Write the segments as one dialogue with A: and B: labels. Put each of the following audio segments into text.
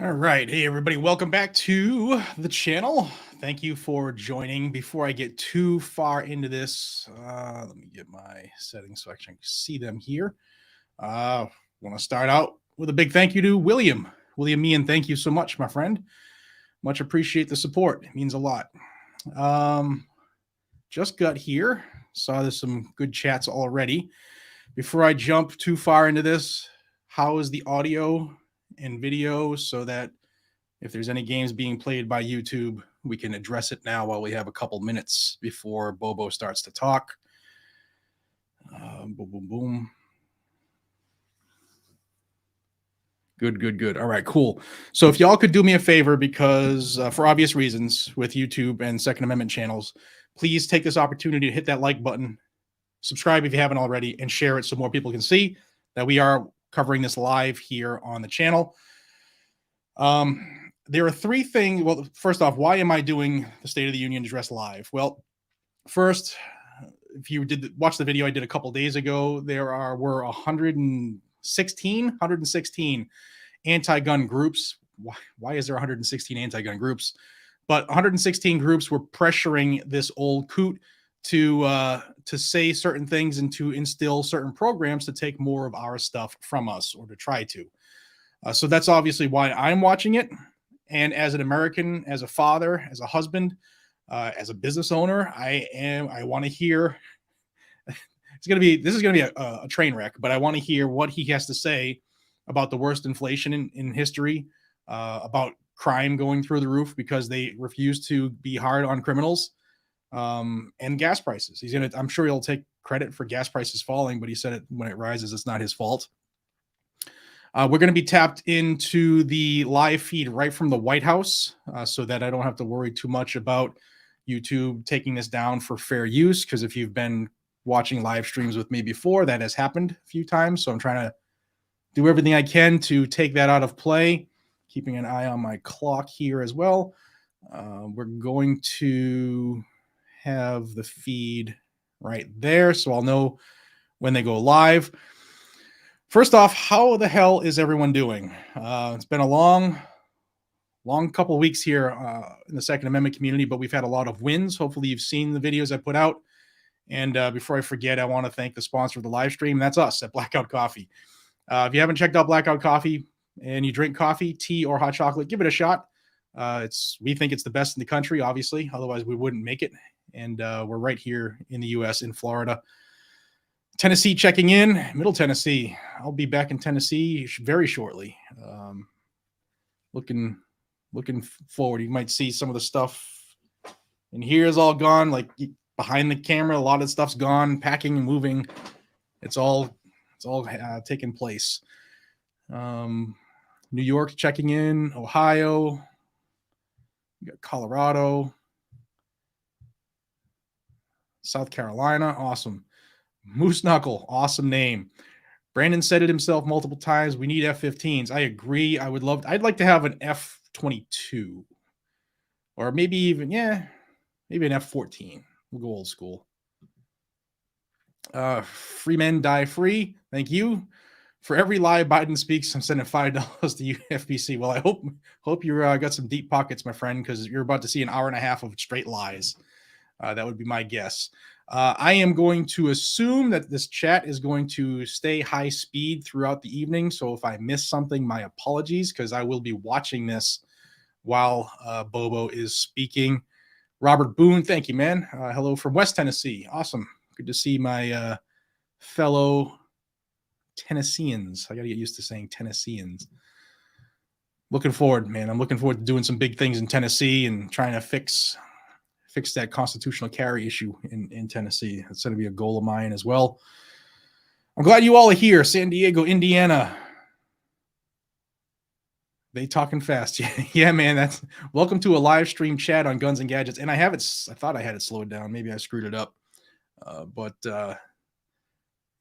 A: All right. Hey, everybody. Welcome back to the channel. Thank you for joining. Before I get too far into this, let me get my settings so I can see them here. Want to start out with a big thank you to William. William Meehan, thank you so much, my friend. Much appreciate the support. It means a lot. Just got here. Saw there's some good chats already. Before I jump too far into this, how is the audio and video so that if there's any games being played by YouTube, we can address it now while we have a couple minutes before Bobo starts to talk. Boom, boom, boom. Good. All right, cool. So if y'all could do me a favor, because for obvious reasons with YouTube and Second Amendment channels, please take this opportunity to hit that like button, subscribe if you haven't already, and share it so more people can see that we are covering this live here on the channel. There are three things. Well, first off, why am I doing the State of the Union address live? Well, first, if you did watch the video I did a couple days ago, were 116 anti-gun groups. Why is there 116 anti-gun groups? But 116 groups were pressuring this old coot to say certain things and to instill certain programs to take more of our stuff from us, or to try to. So that's obviously why I'm watching it. And as an American, as a father, as a husband, as a business owner, I want to hear. This is going to be a train wreck, but I want to hear what he has to say about the worst inflation in history, about crime going through the roof because they refuse to be hard on criminals, and gas prices. I'm sure he'll take credit for gas prices falling, but he said it when it rises, it's not his fault. We're going to be tapped into the live feed right from the White House, so that I don't have to worry too much about YouTube taking this down for fair use, because if you've been watching live streams with me before, that has happened a few times. So I'm trying to do everything I can to take that out of play, keeping an eye on my clock here as well. We're going to have the feed right there, so I'll know when they go live. First off, how the hell is everyone doing? It's been a long couple of weeks here in the Second Amendment community, but we've had a lot of wins. Hopefully you've seen the videos I put out. And before I forget, I want to thank the sponsor of the live stream. That's us at Blackout Coffee. If you haven't checked out Blackout Coffee and you drink coffee, tea, or hot chocolate, give it a shot. We think it's the best in the country, obviously. Otherwise, we wouldn't make it. And we're right here in the U.S., in Florida. Tennessee checking in, Middle Tennessee. I'll be back in Tennessee very shortly. Looking forward. You might see some of the stuff in here is all gone. Like behind the camera, a lot of stuff's gone, packing and moving. It's all taking place. New York checking in, Ohio. We got Colorado, South Carolina. Awesome. Moose Knuckle, awesome name. Brandon said it himself multiple times. We need F-15s. I agree. I'd like to have an F-22, or maybe an F-14. We'll go old school. Free men die free. Thank you. For every lie Biden speaks, I'm sending $5 to you, FBC. Well, I hope you got some deep pockets, my friend, because you're about to see an hour and a half of straight lies. That would be my guess. I am going to assume that this chat is going to stay high speed throughout the evening. So if I miss something, my apologies, because I will be watching this while Bobo is speaking. Robert Boone, thank you, man. Hello from West Tennessee. Awesome. Good to see my fellow Tennesseans. I got to get used to saying Tennesseans. Looking forward, man. I'm looking forward to doing some big things in Tennessee and trying to fix that constitutional carry issue in Tennessee. That's going to be a goal of mine as well. I'm glad you all are here. San Diego, Indiana. They talking fast. Yeah, man. Welcome to a live stream chat on Guns and Gadgets. And I thought I had it slowed down. Maybe I screwed it up.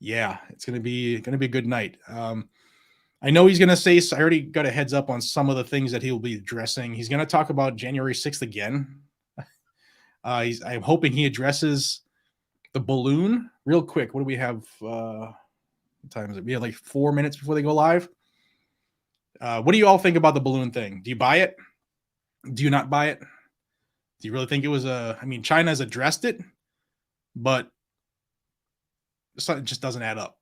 A: Yeah, it's going to be a good night. I know he's going to say, I already got a heads up on some of the things that he'll be addressing. He's going to talk about January 6th again. I'm hoping he addresses the balloon real quick. What do we have? What time is it? We have like 4 minutes before they go live. What do you all think about the balloon thing? Do you buy it? Do you not buy it? Do you really think it was I mean, China's addressed it, but it just doesn't add up.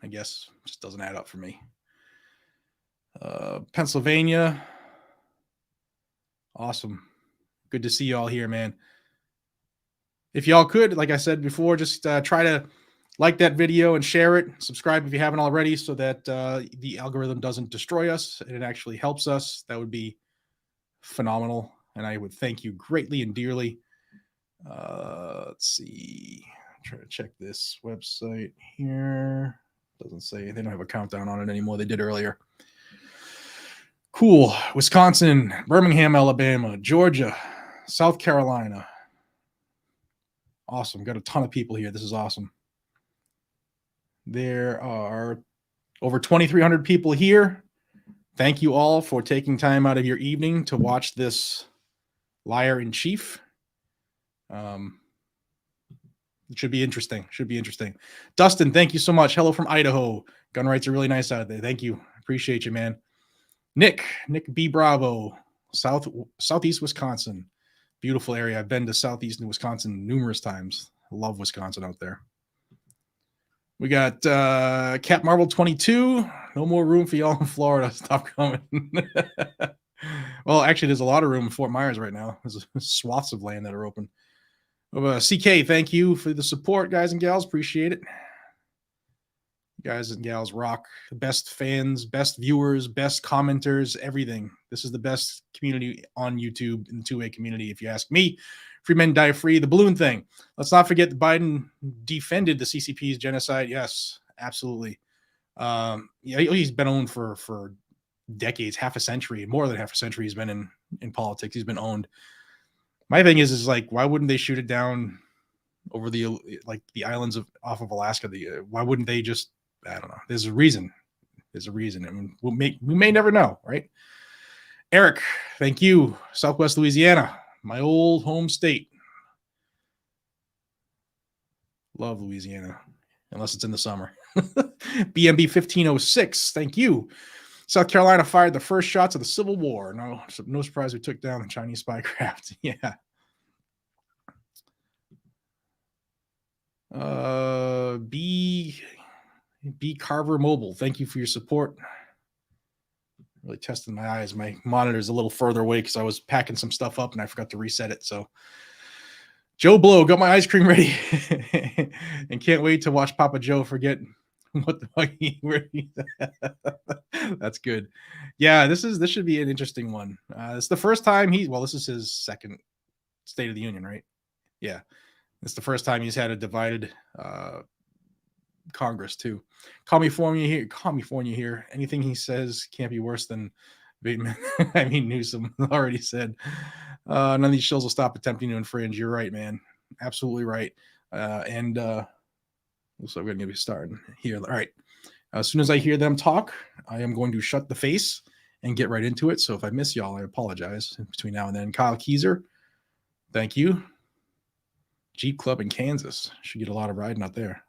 A: I guess it just doesn't add up for me. Pennsylvania. Awesome. Good to see you all here, man. If y'all could, like I said before, just try to like that video and share it. Subscribe if you haven't already so that the algorithm doesn't destroy us and it actually helps us. That would be phenomenal. And I would thank you greatly and dearly. Let's see. Try to check this website here. Doesn't say, they don't have a countdown on it anymore. They did earlier. Cool. Wisconsin, Birmingham, Alabama, Georgia, South Carolina. Awesome. Got a ton of people here. This is awesome. There are over 2,300 people here. Thank you all for taking time out of your evening to watch this liar in chief. It should be interesting. Should be interesting. Dustin, thank you so much. Hello from Idaho. Gun rights are really nice out there. Thank you. Appreciate you, man. Nick B. Bravo, Southeast Wisconsin. Beautiful area. I've been to Southeast Wisconsin numerous times. I love Wisconsin out there. We got Cap Marvel 22. No more room for y'all in Florida. Stop coming. Well, actually, there's a lot of room in Fort Myers right now. There's swaths of land that are open. CK, thank you for the support, guys and gals. Appreciate it. Guys and gals rock. Best fans, best viewers, best commenters, everything. This is the best community on YouTube in the two-way community, if you ask me. Free men die free. The balloon thing. Let's not forget that Biden defended the CCP's genocide. Yes, absolutely. Yeah, he's been owned for decades, half a century, more than half a century. He's been in politics. He's been owned. My thing is like, why wouldn't they shoot it down over the islands off of Alaska? Why wouldn't they just? I don't know. There's a reason. There's a reason. I mean, we may never know, right? Eric, thank you. Southwest Louisiana, my old home state. Love Louisiana, unless it's in the summer. BMB 1506, thank you. South Carolina fired the first shots of the Civil War. No surprise we took down the Chinese spy craft. Yeah. B Carver Mobile, thank you for your support. Really testing my eyes. My monitor's a little further away because I was packing some stuff up and I forgot to reset it. So Joe Blow, got my ice cream ready and can't wait to watch Papa Joe forget what the fuck That's good. Yeah, this should be an interesting one. It's the first time this is his second State of the Union, right? Yeah. It's the first time he's had a divided Congress too. California here. Anything he says can't be worse than Bateman. I mean, Newsom already said none of these shills will stop attempting to infringe. You're right, man. Absolutely right. So we're going to get started here. All right. As soon as I hear them talk, I am going to shut the face and get right into it. So if I miss y'all, I apologize. Between now and then, Kyle Keyser, thank you. Jeep Club in Kansas. Should get a lot of riding out there.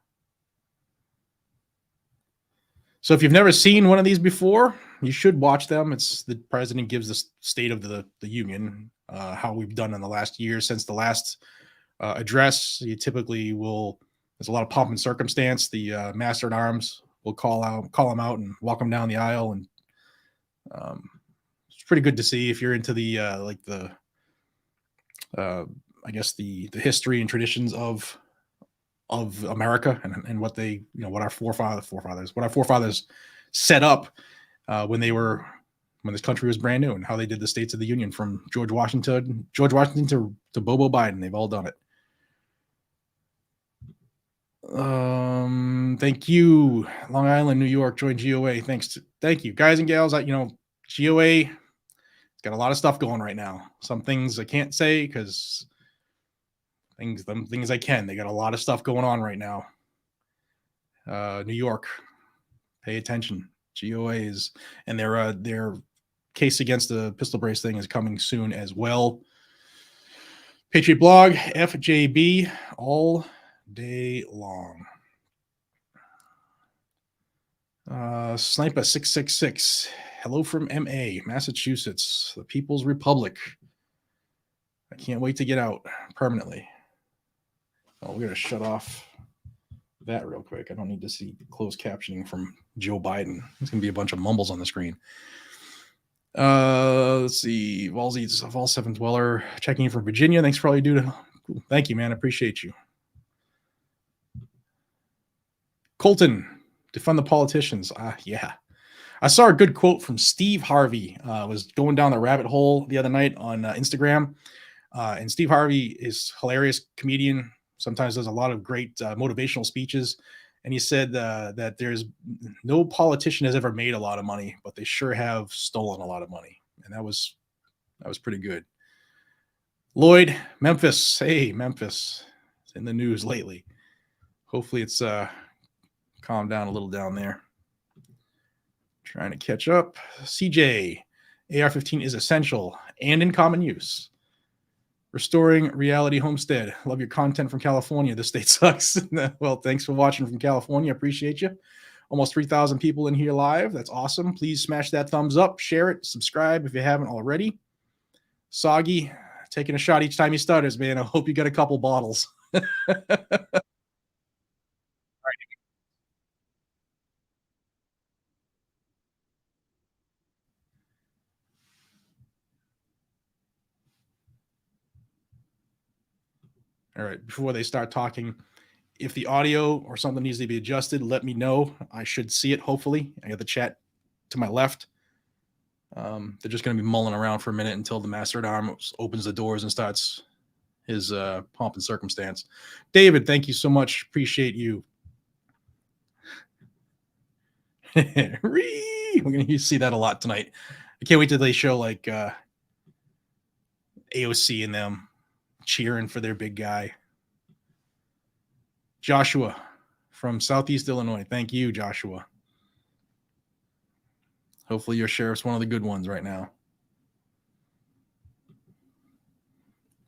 A: So if you've never seen one of these before, you should watch them. It's the president gives the State of the Union, how we've done in the last year since the last address. You typically there's a lot of pomp and circumstance. The master at arms will call them out and walk them down the aisle. And it's pretty good to see if you're into the I guess the history and traditions of America and what they, what our forefathers set up when this country was brand new and how they did the States of the Union from George Washington to Bobo Biden. They've all done it. Thank you. Long Island, New York, join GOA. Thank you, guys and gals. GOA, it's got a lot of stuff going right now. Some things I can't say because things I can. They got a lot of stuff going on right now. New York, pay attention. GOAs and their case against the pistol brace thing is coming soon as well. Patriot Blog, FJB, all day long. Sniper 666. Hello from MA, Massachusetts, the People's Republic. I can't wait to get out permanently. Oh, we're going to shut off that real quick. I don't need to see closed captioning from Joe Biden. There's going to be a bunch of mumbles on the screen. Let's see. Valzy's Vol 7 Dweller checking in from Virginia. Thanks for all you do. Thank you, man. I appreciate you. Colton, defund the politicians. Yeah. I saw a good quote from Steve Harvey. Was going down the rabbit hole the other night on Instagram. And Steve Harvey is hilarious comedian. Sometimes does a lot of great motivational speeches. And he said that there's no politician has ever made a lot of money, but they sure have stolen a lot of money. And that was pretty good. Lloyd, Memphis. Hey, Memphis. It's in the news lately. Hopefully it's calmed down a little down there. Trying to catch up. CJ, AR-15 is essential and in common use. Restoring Reality Homestead. Love your content from California. This state sucks. Well, thanks for watching from California. Appreciate you. Almost 3,000 people in here live. That's awesome. Please smash that thumbs up, share it, subscribe if you haven't already. Soggy, taking a shot each time he stutters, man. I hope you got a couple bottles. All right, before they start talking, if the audio or something needs to be adjusted, let me know. I should see it, hopefully. I got the chat to my left. They're just going to be mulling around for a minute until the Master at Arms opens the doors and starts his pomp and circumstance. David, thank you so much. Appreciate you. We're going to see that a lot tonight. I can't wait till they show like AOC and them cheering for their big guy. Joshua from Southeast Illinois. Thank you, Joshua. Hopefully your sheriff's one of the good ones right now.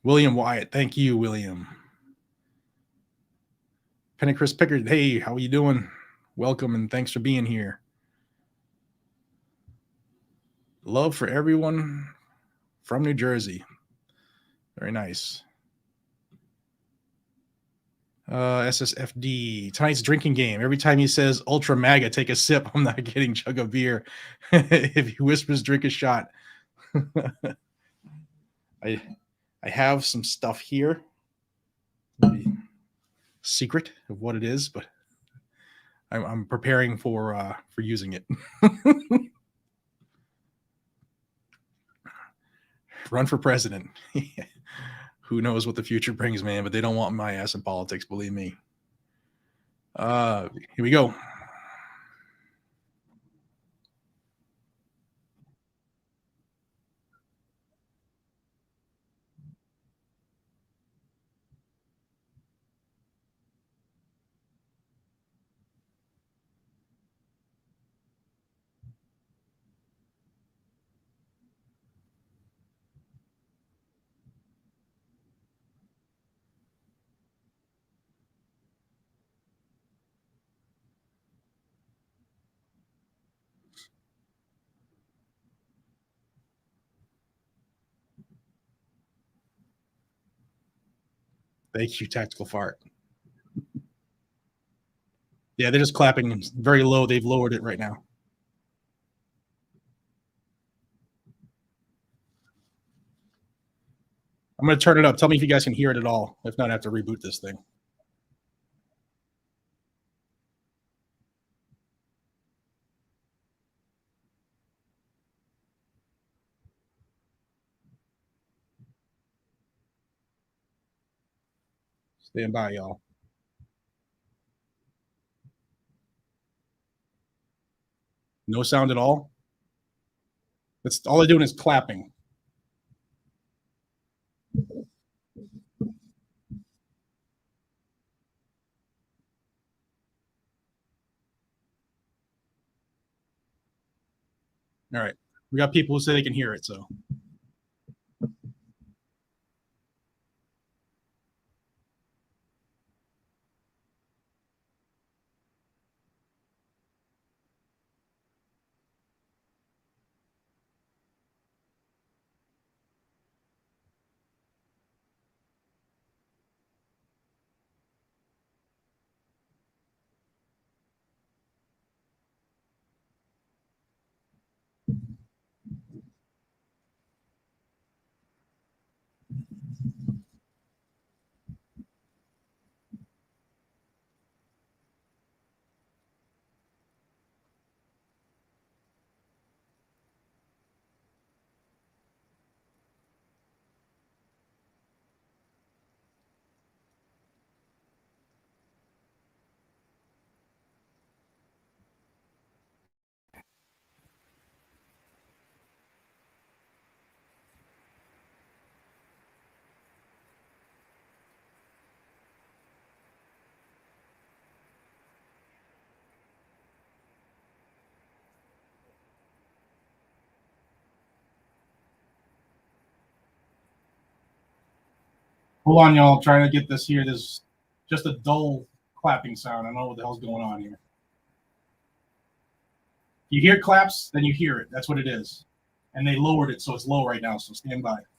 A: William Wyatt. Thank you, William. Penny Chris Pickard. Hey, how are you doing? Welcome and thanks for being here. Love for everyone from New Jersey. Very nice. SSFD. Tonight's drinking game. Every time he says Ultra MAGA, take a sip. I'm not getting chug of beer. If he whispers, drink a shot. I have some stuff here. Maybe secret of what it is, but I'm preparing for using it. Run for president. Who knows what the future brings, man? But they don't want my ass in politics, believe me. Here we go. Thank you, Tactical Fart. Yeah, they're just clapping very low. They've lowered it right now. I'm going to turn it up. Tell me if you guys can hear it at all. If not, I have to reboot this thing. Stand by, y'all. No sound at all. That's all they're doing is clapping. All right. We got people who say they can hear it, so Hold on, y'all. I'm trying to get this here. There's just a dull clapping sound. I don't know what the hell's going on here. You hear claps, then you hear it. That's what it is. And they lowered it, so it's low right now. So stand by. I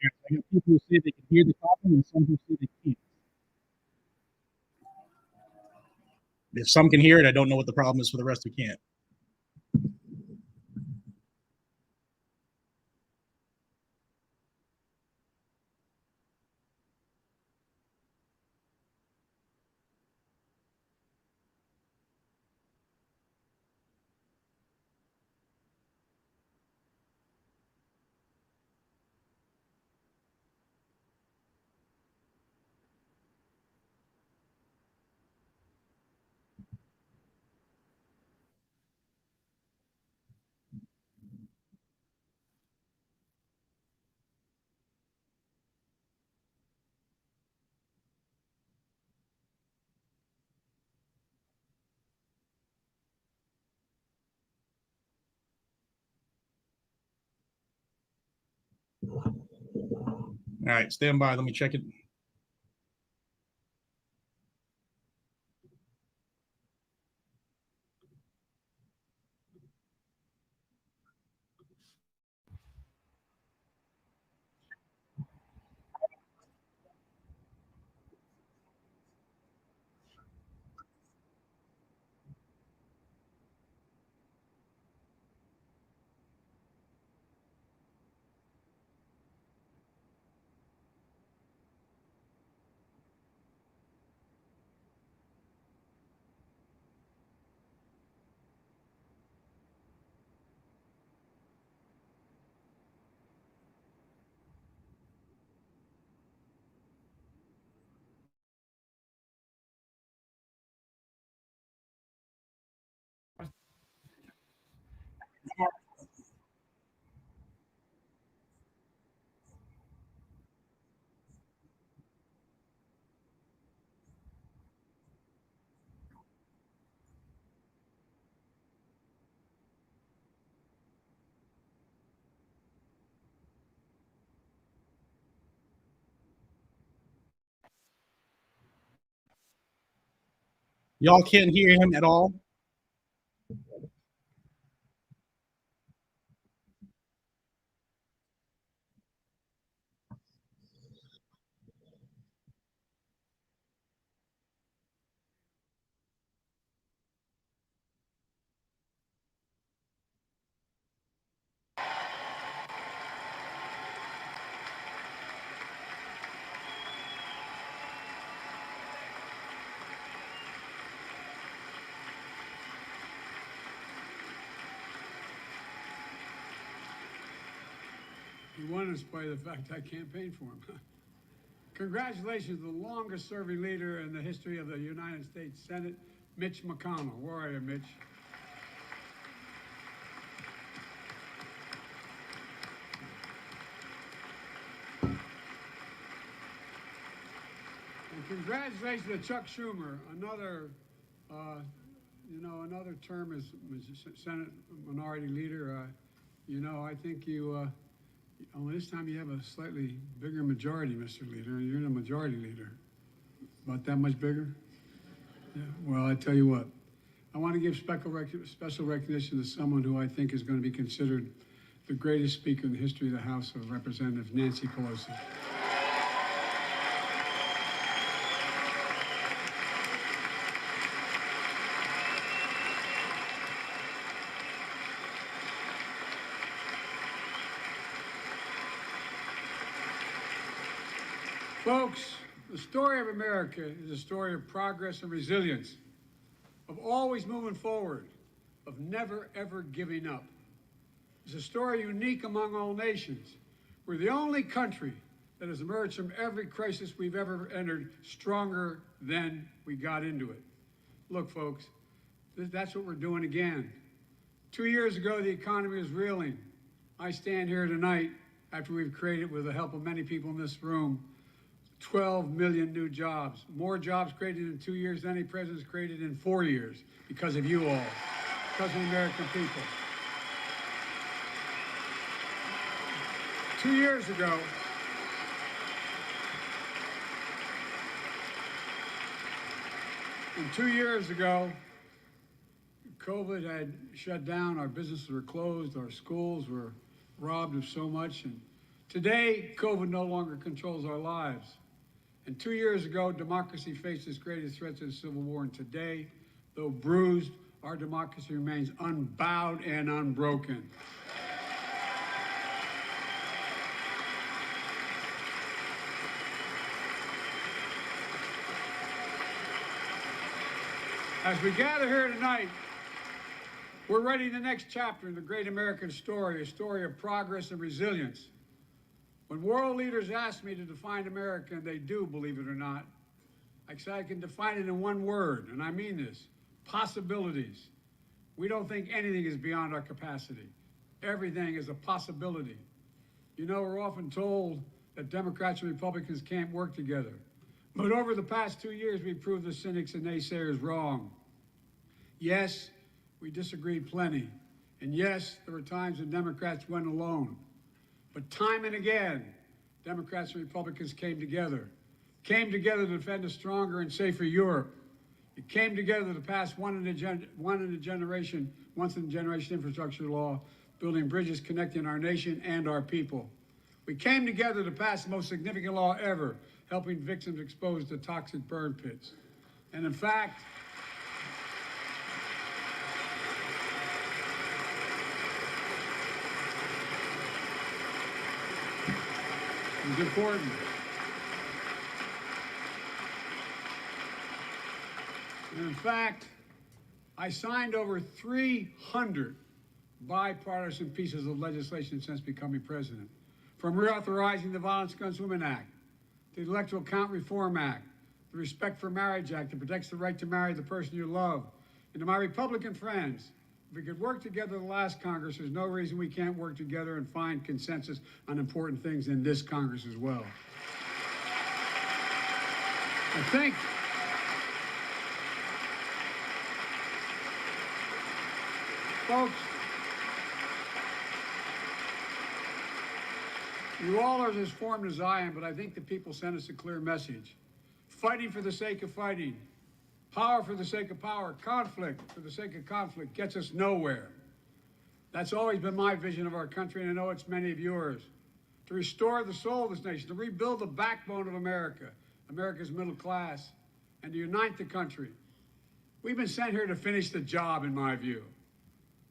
A: got people who say they can hear the clapping and some who say they can't. If some can hear it, I don't know what the problem is for the rest who can't. All right, stand by. Let me check it. Y'all can't hear him at all.
B: He won in spite of the fact I campaigned for him. Congratulations to the longest serving leader in the history of the United States Senate, Mitch McConnell. Where are you, Mitch? Congratulations to Chuck Schumer, another, another term as Senate Minority Leader. I think this time you have a slightly bigger majority, Mr. Leader, and you're the majority leader. About that much bigger? Yeah, well, I tell you what, I want to give special recognition to someone who I think is going to be considered the greatest speaker in the history of the House of Representatives, Nancy Pelosi. Folks, the story of America is a story of progress and resilience, of always moving forward, of never, ever giving up. It's a story unique among all nations. We're the only country that has emerged from every crisis we've ever entered stronger than we got into it. Look, folks, that's what we're doing again. 2 years ago, the economy was reeling. I stand here tonight after we've created, with the help of many people in this room, 12 million new jobs. More jobs created in 2 years than any president's created in 4 years, because of you all, because of the American people. 2 years ago, COVID had shut down, our businesses were closed, our schools were robbed of so much, and today, COVID no longer controls our lives. And 2 years ago, democracy faced its greatest threat to the Civil War, and today, though bruised, our democracy remains unbowed and unbroken. As we gather here tonight, we're writing the next chapter in the great American story, a story of progress and resilience. When world leaders ask me to define America, and they do, believe it or not, I say I can define it in one word, and I mean this: possibilities. We don't think anything is beyond our capacity. Everything is a possibility. You know, we're often told that Democrats and Republicans can't work together. But over the past 2 years, we've proved the cynics and naysayers wrong. Yes, we disagreed plenty. And yes, there were times when Democrats went alone. But time and again, Democrats and Republicans came together to defend a stronger and safer Europe. It came together to pass once-in-a-generation infrastructure law, building bridges connecting our nation and our people. We came together to pass the most significant law ever, helping victims exposed to toxic burn pits. And in fact, it's important. And in fact, I signed over 300 bipartisan pieces of legislation since becoming president, from reauthorizing the Violence Against Women Act, the Electoral Count Reform Act, the Respect for Marriage Act that protects the right to marry the person you love. And to my Republican friends, if we could work together the last Congress, there's no reason we can't work together and find consensus on important things in this Congress as well. I think folks, you all are as formed as I am, but I think the people sent us a clear message. Fighting for the sake of fighting, power for the sake of power, conflict for the sake of conflict gets us nowhere. That's always been my vision of our country, and I know it's many of yours. To restore the soul of this nation, to rebuild the backbone of America, America's middle class, and to unite the country. We've been sent here to finish the job, in my view.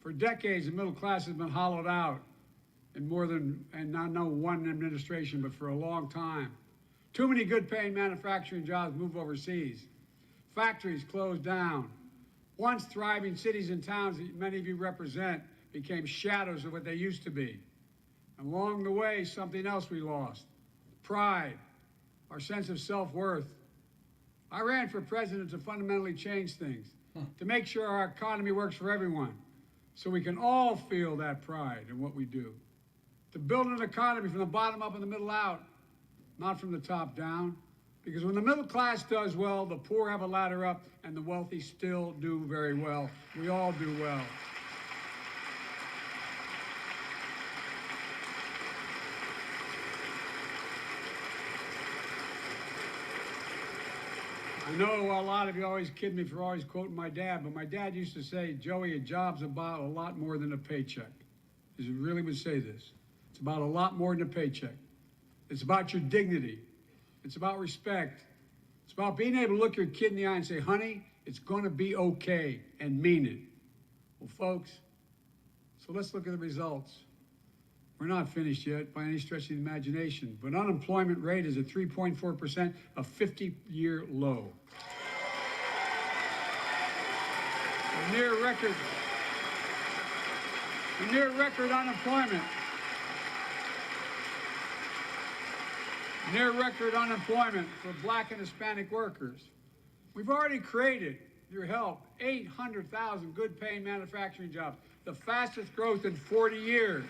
B: For decades, the middle class has been hollowed out in more than, and not one administration, but for a long time. Too many good-paying manufacturing jobs move overseas. Factories closed down. Once thriving cities and towns that many of you represent became shadows of what they used to be. And along the way, something else we lost: pride, our sense of self-worth. I ran for president to fundamentally change things, to make sure our economy works for everyone, so we can all feel that pride in what we do. To build an economy from the bottom up and the middle out, not from the top down. Because when the middle class does well, the poor have a ladder up, and the wealthy still do very well. We all do well. I know a lot of you always kid me for always quoting my dad, but my dad used to say, Joey, a job's about a lot more than a paycheck. He really would say this. It's about a lot more than a paycheck. It's about your dignity. It's about respect. It's about being able to look your kid in the eye and say, honey, it's going to be okay, and mean it. Well, folks, so let's look at the results. We're not finished yet by any stretch of the imagination, but unemployment rate is at 3.4%, a 50-year low. A near record unemployment. Near record unemployment for Black and Hispanic workers. We've already created, your help, 800,000 good-paying manufacturing jobs, the fastest growth in 40 years.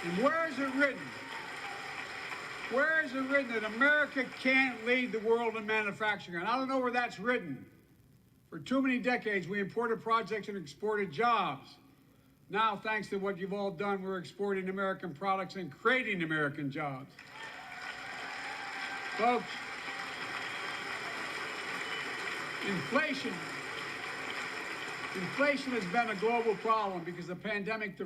B: And where is it written? Where is it written that America can't lead the world in manufacturing? And I don't know where that's written. For too many decades, we imported projects and exported jobs. Now, thanks to what you've all done, we're exporting American products and creating American jobs. Folks, Inflation has been a global problem because the pandemic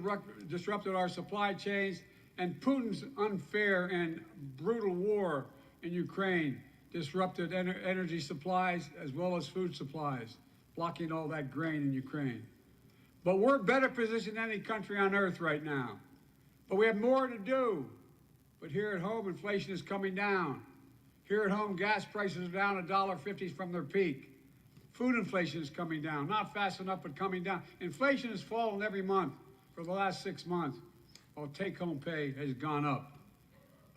B: disrupted our supply chains, and Putin's unfair and brutal war in Ukraine disrupted energy supplies as well as food supplies, blocking all that grain in Ukraine. But we're better positioned than any country on earth right now. But we have more to do. But here at home, inflation is coming down. Here at home, gas prices are down $1.50 from their peak. Food inflation is coming down, not fast enough, but coming down. Inflation has fallen every month for the last 6 months, while take-home pay has gone up.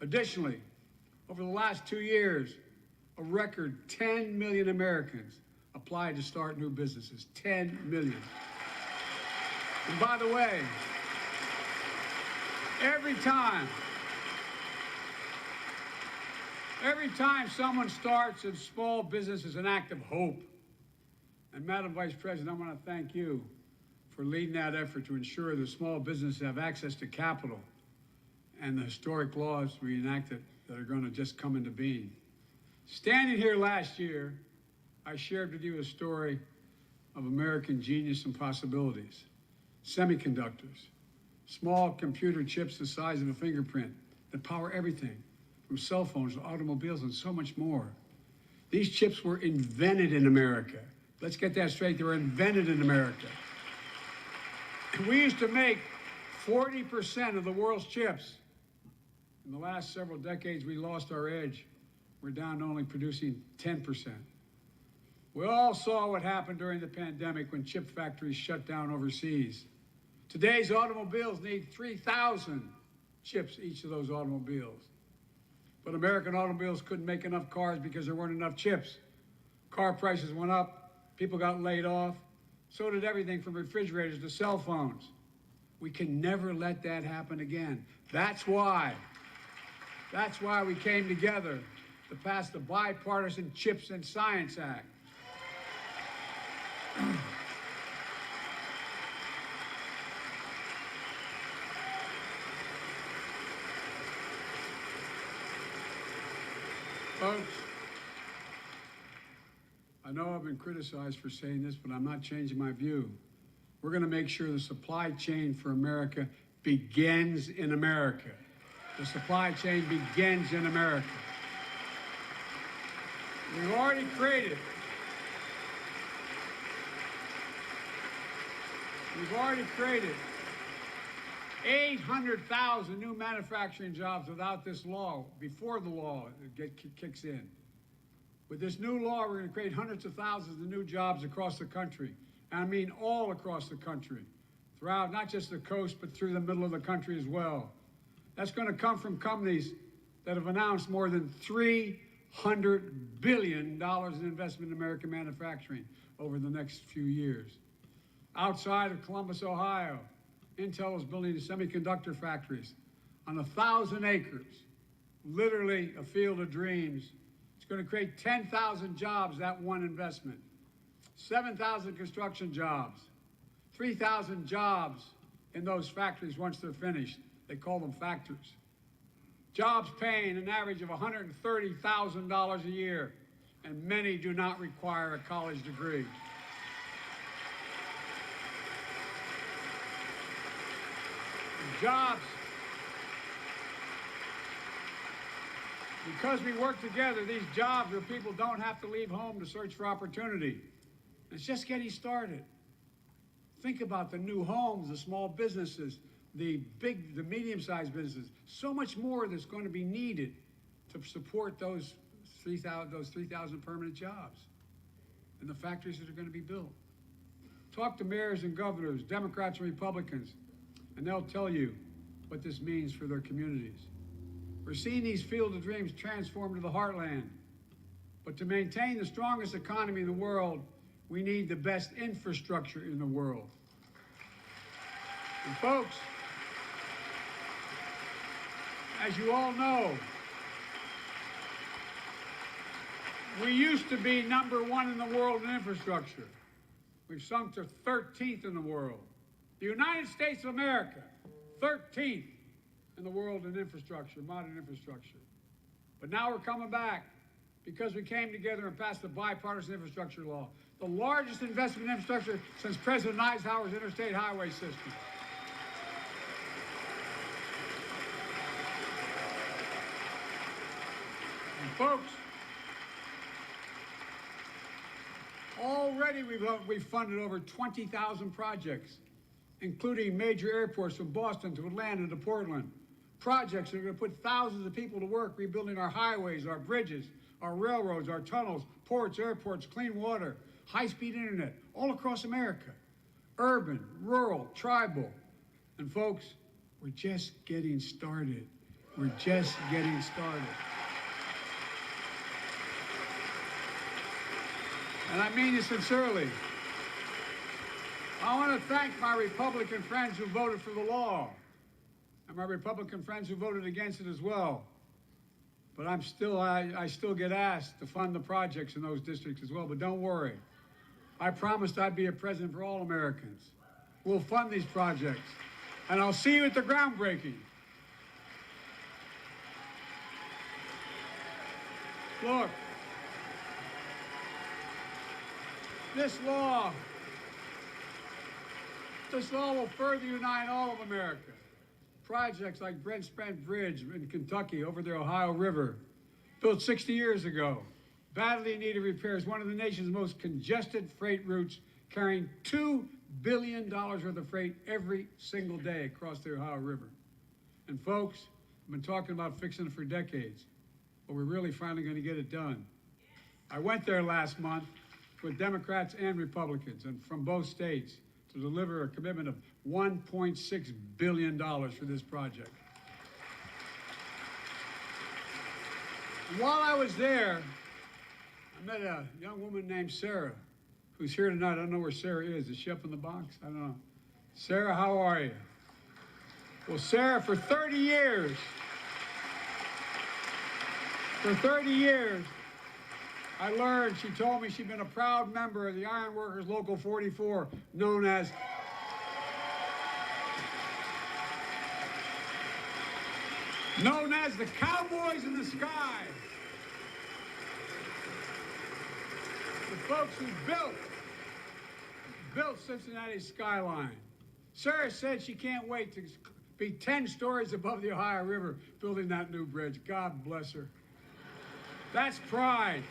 B: Additionally, over the last 2 years, a record 10 million Americans applied to start new businesses. 10 million. And by the way, every time someone starts a small business is an act of hope. And Madam Vice President, I want to thank you for leading that effort to ensure that small businesses have access to capital and the historic laws we enacted that are going to just come into being. Standing here last year, I shared with you a story of American genius and possibilities. Semiconductors, small computer chips the size of a fingerprint that power everything, from cell phones to automobiles and so much more. These chips were invented in America. Let's get that straight. They were invented in America. We used to make 40% of the world's chips. In the last several decades, we lost our edge. We're down to only producing 10%. We all saw what happened during the pandemic when chip factories shut down overseas. Today's automobiles need 3,000 chips, each of those automobiles. But American automobiles couldn't make enough cars because there weren't enough chips. Car prices went up. People got laid off. So did everything from refrigerators to cell phones. We can never let that happen again. That's why we came together to pass the Bipartisan Chips and Science Act. Folks, I know I've been criticized for saying this, but I'm not changing my view. We're going to make sure the supply chain for America begins in America. The supply chain begins in America. We've already created 800,000 new manufacturing jobs without this law, before the law kicks in. With this new law, we're going to create hundreds of thousands of new jobs across the country. And I mean all across the country, throughout not just the coast, but through the middle of the country as well. That's going to come from companies that have announced more than $300 billion in investment in American manufacturing over the next few years. Outside of Columbus, Ohio, Intel is building semiconductor factories on 1,000 acres literally a field of dreams. It's going to create 10,000 jobs, that one investment. 7,000 construction jobs. 3,000 jobs in those factories once they're finished. They call them factories. Jobs paying an average of $130,000 a year, and many do not require a college degree. Jobs. Because we work together, these jobs where people don't have to leave home to search for opportunity. It's just getting started. Think about the new homes, the small businesses, the medium-sized businesses. So much more that's going to be needed to support those 3,000 permanent jobs and the factories that are going to be built. Talk to mayors and governors, Democrats and Republicans, and they'll tell you what this means for their communities. We're seeing these field of dreams transform to the heartland. But to maintain the strongest economy in the world, we need the best infrastructure in the world. And folks, as you all know, we used to be #1 in the world in infrastructure. We've sunk to 13th in the world. The United States of America, 13th in the world in infrastructure, modern infrastructure. But now we're coming back because we came together and passed the bipartisan infrastructure law, the largest investment in infrastructure since President Eisenhower's interstate highway system. And folks, already we've funded over 20,000 projects, including major airports from Boston to Atlanta to Portland. Projects that are going to put thousands of people to work rebuilding our highways, our bridges, our railroads, our tunnels, ports, airports, clean water, high-speed internet, all across America. Urban, rural, tribal. And folks, we're just getting started. We're just getting started. And I mean it sincerely. I want to thank my Republican friends who voted for the law, and my Republican friends who voted against it as well. But I still get asked to fund the projects in those districts as well. But don't worry. I promised I'd be a president for all Americans. We'll fund these projects. And I'll see you at the groundbreaking. Look, this law will further unite all of America. Projects like Brent Spence Bridge in Kentucky over the Ohio River, built 60 years ago, badly needed repairs, one of the nation's most congested freight routes, carrying $2 billion worth of freight every single day across the Ohio River. And folks, I've been talking about fixing it for decades, but we're really finally going to get it done. I went there last month with Democrats and Republicans, and from both states, to deliver a commitment of $1.6 billion for this project. And while I was there, I met a young woman named Sarah, who's here tonight. I don't know where Sarah is. Is she up in the box? I don't know. Sarah, how are you? Well, Sarah, for 30 years, I learned, she told me she'd been a proud member of the Iron Workers Local 44, known as the Cowboys in the Sky. The folks who built Cincinnati's skyline. Sarah said she can't wait to be 10 stories above the Ohio River building that new bridge. God bless her. That's pride.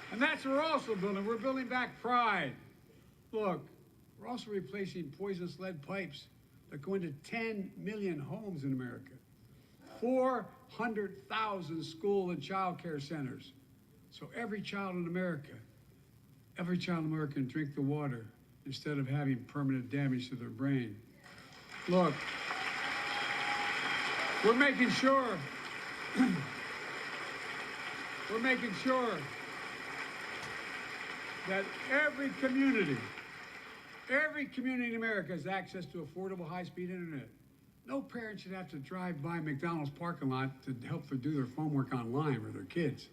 B: And that's what we're also building. We're building back pride. Look, we're also replacing poisonous lead pipes that go into 10 million homes in America. 400,000 school and child care centers. So every child in America can drink the water instead of having permanent damage to their brain. Look, we're making sure that every community in America has access to affordable high-speed internet. No parent should have to drive by McDonald's parking lot to help them do their homework online with their kids,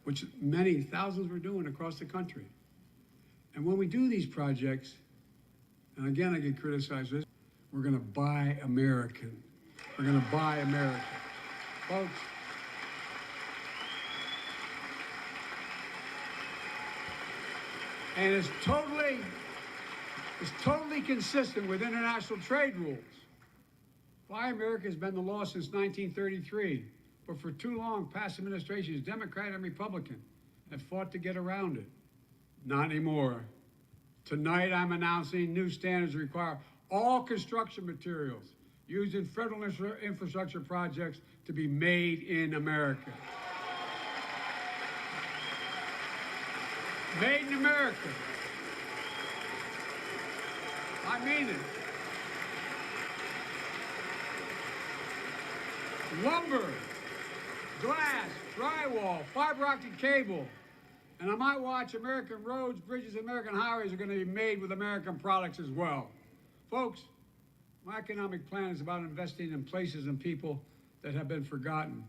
B: which many thousands were doing across the country. And when we do these projects, and again I get criticized for this, we're going to buy American. We're going to buy American. Folks, and it's totally consistent with international trade rules. Buy America has been the law since 1933, but for too long, past administrations, Democrat and Republican, have fought to get around it. Not anymore. Tonight, I'm announcing new standards require all construction materials used in federal infrastructure projects to be made in America. Made in America. I mean it. Lumber, glass, drywall, fiber optic cable, and on my watch, American roads, bridges, and American highways are going to be made with American products as well. Folks, my economic plan is about investing in places and people that have been forgotten.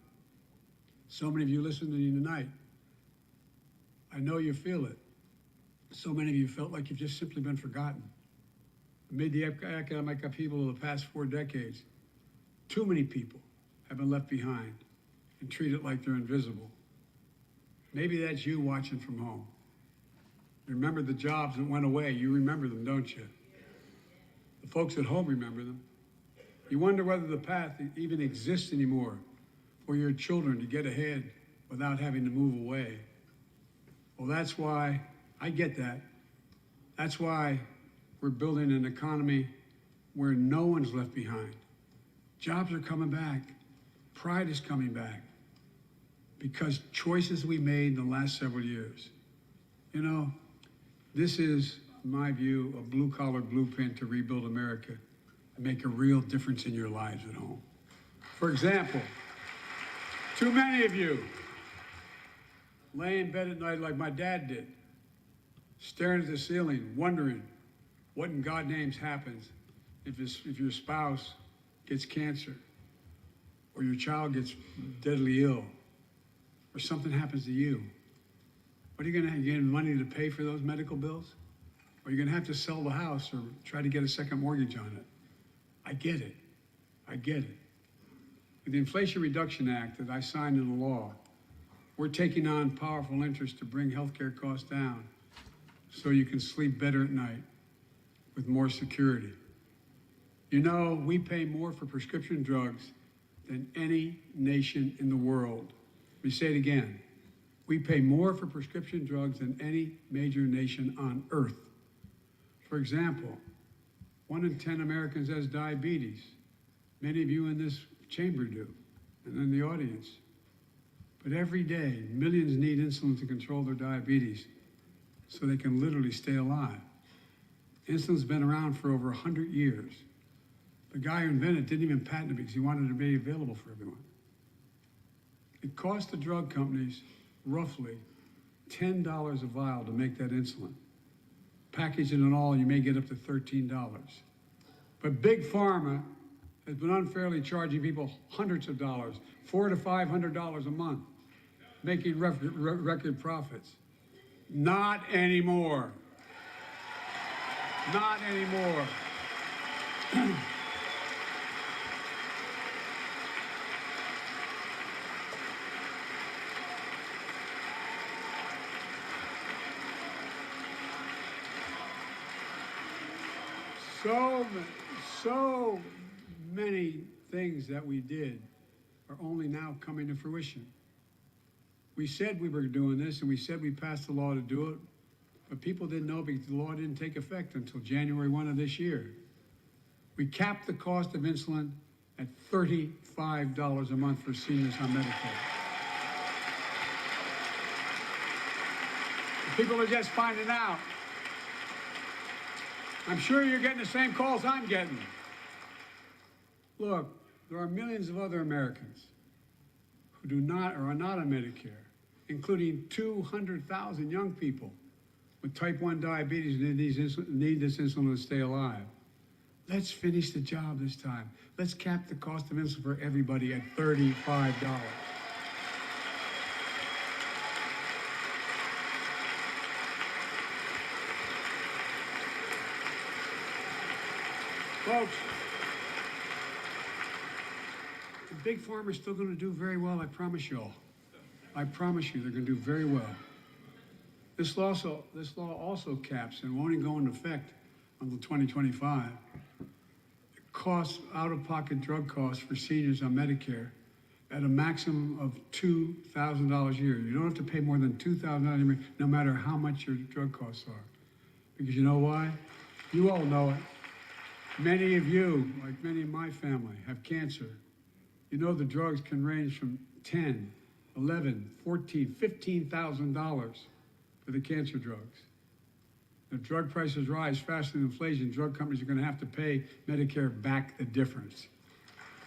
B: So many of you listening to me tonight, I know you feel it. So many of you felt like you've just simply been forgotten. Amid the economic upheaval of the past 4 decades, too many people have been left behind and treated like they're invisible. Maybe that's you watching from home. Remember the jobs that went away. You remember them, don't you? The folks at home remember them. You wonder whether the path even exists anymore for your children to get ahead without having to move away. Well, that's why I get that. That's why we're building an economy where no one's left behind. Jobs are coming back. Pride is coming back because choices we made in the last several years. You know, this is, in my view, a blue-collar blueprint to rebuild America and make a real difference in your lives at home. For example, too many of you lay in bed at night like my dad did, staring at the ceiling, wondering what in God's name happens if your spouse gets cancer, or your child gets deadly ill, or something happens to you. What are you going to get money to pay for those medical bills? Or you're going to have to sell the house or try to get a second mortgage on it. I get it. I get it. With the Inflation Reduction Act that I signed into law, we're taking on powerful interests to bring healthcare costs down so you can sleep better at night with more security. You know, we pay more for prescription drugs than any nation in the world. Let me say it again. We pay more for prescription drugs than any major nation on earth. For example, 1 in 10 Americans has diabetes. Many of you in this chamber do, and in the audience. But every day, millions need insulin to control their diabetes so they can literally stay alive. Insulin's been around for over 100 years. The guy who invented it didn't even patent it because he wanted it to be available for everyone. It cost the drug companies roughly $10 a vial to make that insulin. Packaged in all, you may get up to $13. But Big Pharma has been unfairly charging people hundreds of dollars, $400 to $500 a month, making record profits. Not anymore. Not anymore. So many things that we did are only now coming to fruition. We said we were doing this, and we said we passed the law to do it, but people didn't know because the law didn't take effect until January 1 of this year. We capped the cost of insulin at $35 a month for seniors on Medicaid. People are just finding out. I'm sure you're getting the same calls I'm getting. Look, there are millions of other Americans who do not or are not on Medicare, including 200,000 young people with type 1 diabetes who need this insulin to stay alive. Let's finish the job this time. Let's cap the cost of insulin for everybody at $35. Folks, the big pharma's still going to do very well, I promise you all. I promise you they're going to do very well. This law also caps and won't even go into effect until 2025. Costs, out-of-pocket drug costs for seniors on Medicare at a maximum of $2,000 a year. You don't have to pay more than $2,000 a year, no matter how much your drug costs are. Because you know why? You all know it. Many of you, like many in my family, have cancer. You know the drugs can range from $10, $11, $14, $15,000 for the cancer drugs. If drug prices rise faster than inflation, drug companies are going to have to pay Medicare back the difference.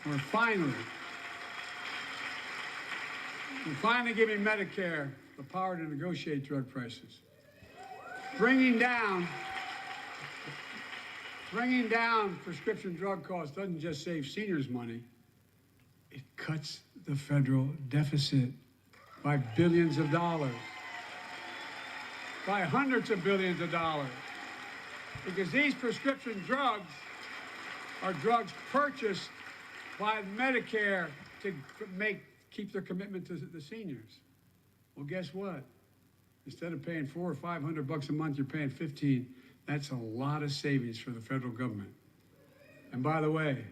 B: We're finally giving Medicare the power to negotiate drug prices. Bringing down prescription drug costs doesn't just save seniors money, it cuts the federal deficit by billions of dollars, by hundreds of billions of dollars. Because these prescription drugs are drugs purchased by Medicare to keep their commitment to the seniors. Well, guess what? Instead of paying $400 or $500 a month, you're paying $15. That's a lot of savings for the federal government. And by the way,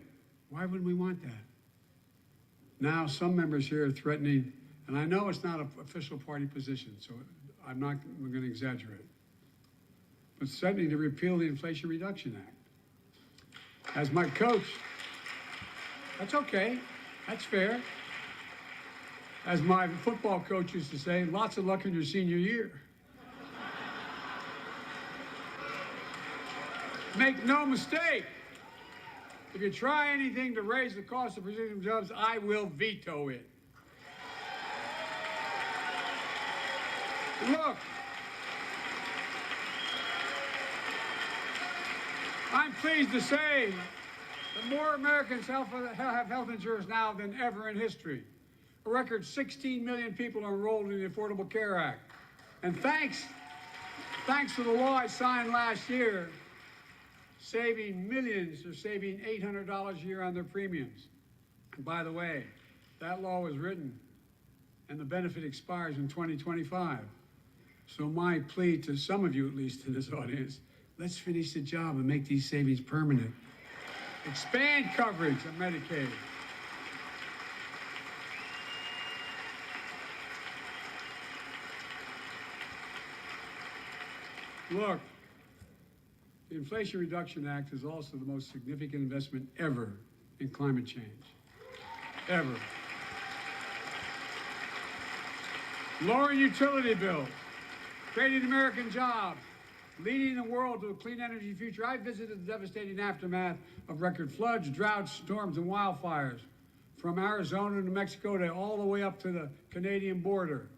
B: why would we want that? Now, some members here are threatening, and I know it's not an official party position, so I'm going to exaggerate, but threatening to repeal the Inflation Reduction Act. As my coach, that's okay, that's fair. As my football coach used to say, lots of luck in your senior year. Make no mistake, if you try anything to raise the cost of prescription drugs, I will veto it. Look, I'm pleased to say that more Americans have health insurance now than ever in history. A record 16 million people are enrolled in the Affordable Care Act. And thanks to the law I signed last year, saving millions are saving $800 a year on their premiums. And by the way, that law was written and the benefit expires in 2025. So my plea to some of you, at least in this audience, let's finish the job and make these savings permanent. Expand coverage of Medicaid. Look, the Inflation Reduction Act is also the most significant investment ever in climate change. Ever. Lowering utility bills, creating American jobs, leading the world to a clean energy future. I visited the devastating aftermath of record floods, droughts, storms, and wildfires from Arizona to Mexico to all the way up to the Canadian border.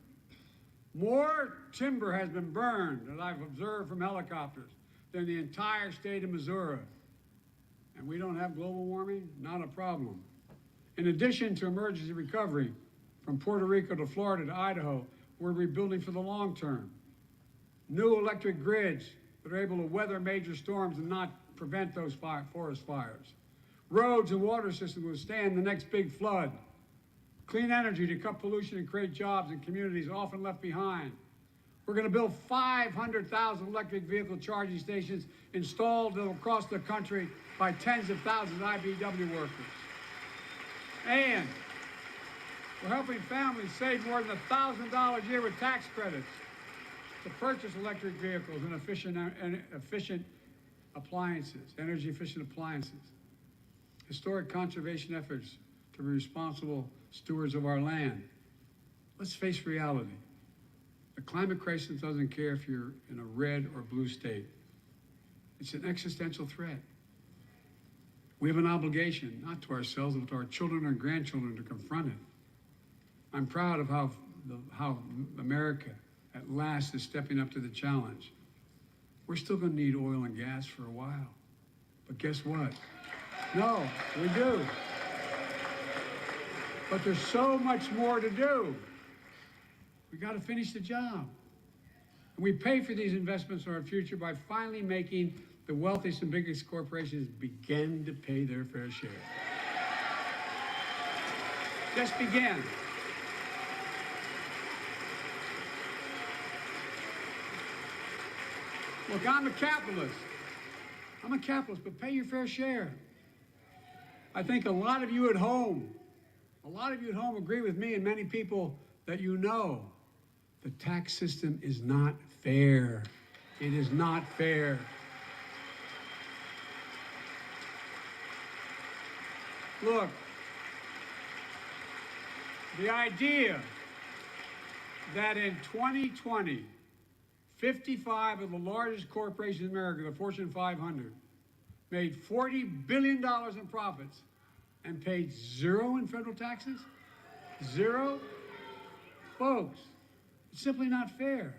B: More timber has been burned, as I've observed from helicopters, than the entire state of Missouri. And we don't have global warming? Not a problem. In addition to emergency recovery, from Puerto Rico to Florida to Idaho, we're rebuilding for the long term. New electric grids that are able to weather major storms and not prevent those forest fires. Roads and water systems withstand the next big flood. Clean energy to cut pollution and create jobs in communities often left behind. We're going to build 500,000 electric vehicle charging stations installed across the country by tens of thousands of IBEW workers. And we're helping families save more than $1,000 a year with tax credits to purchase electric vehicles and efficient appliances, energy-efficient appliances. Historic conservation efforts to be responsible stewards of our land. Let's face reality. The climate crisis doesn't care if you're in a red or blue state. It's an existential threat. We have an obligation, not to ourselves, but to our children and grandchildren to confront it. I'm proud of how America at last is stepping up to the challenge. We're still going to need oil and gas for a while. But guess what? No, we do. But there's so much more to do. We got to finish the job. And we pay for these investments in our future by finally making the wealthiest and biggest corporations begin to pay their fair share. Just begin. Look, I'm a capitalist. But pay your fair share. I think a lot of you at home agree with me and many people that you know. The tax system is not fair. It is not fair. Look, the idea that in 2020, 55 of the largest corporations in America, the Fortune 500, made $40 billion in profits and paid zero in federal taxes? Zero? Folks, it's simply not fair.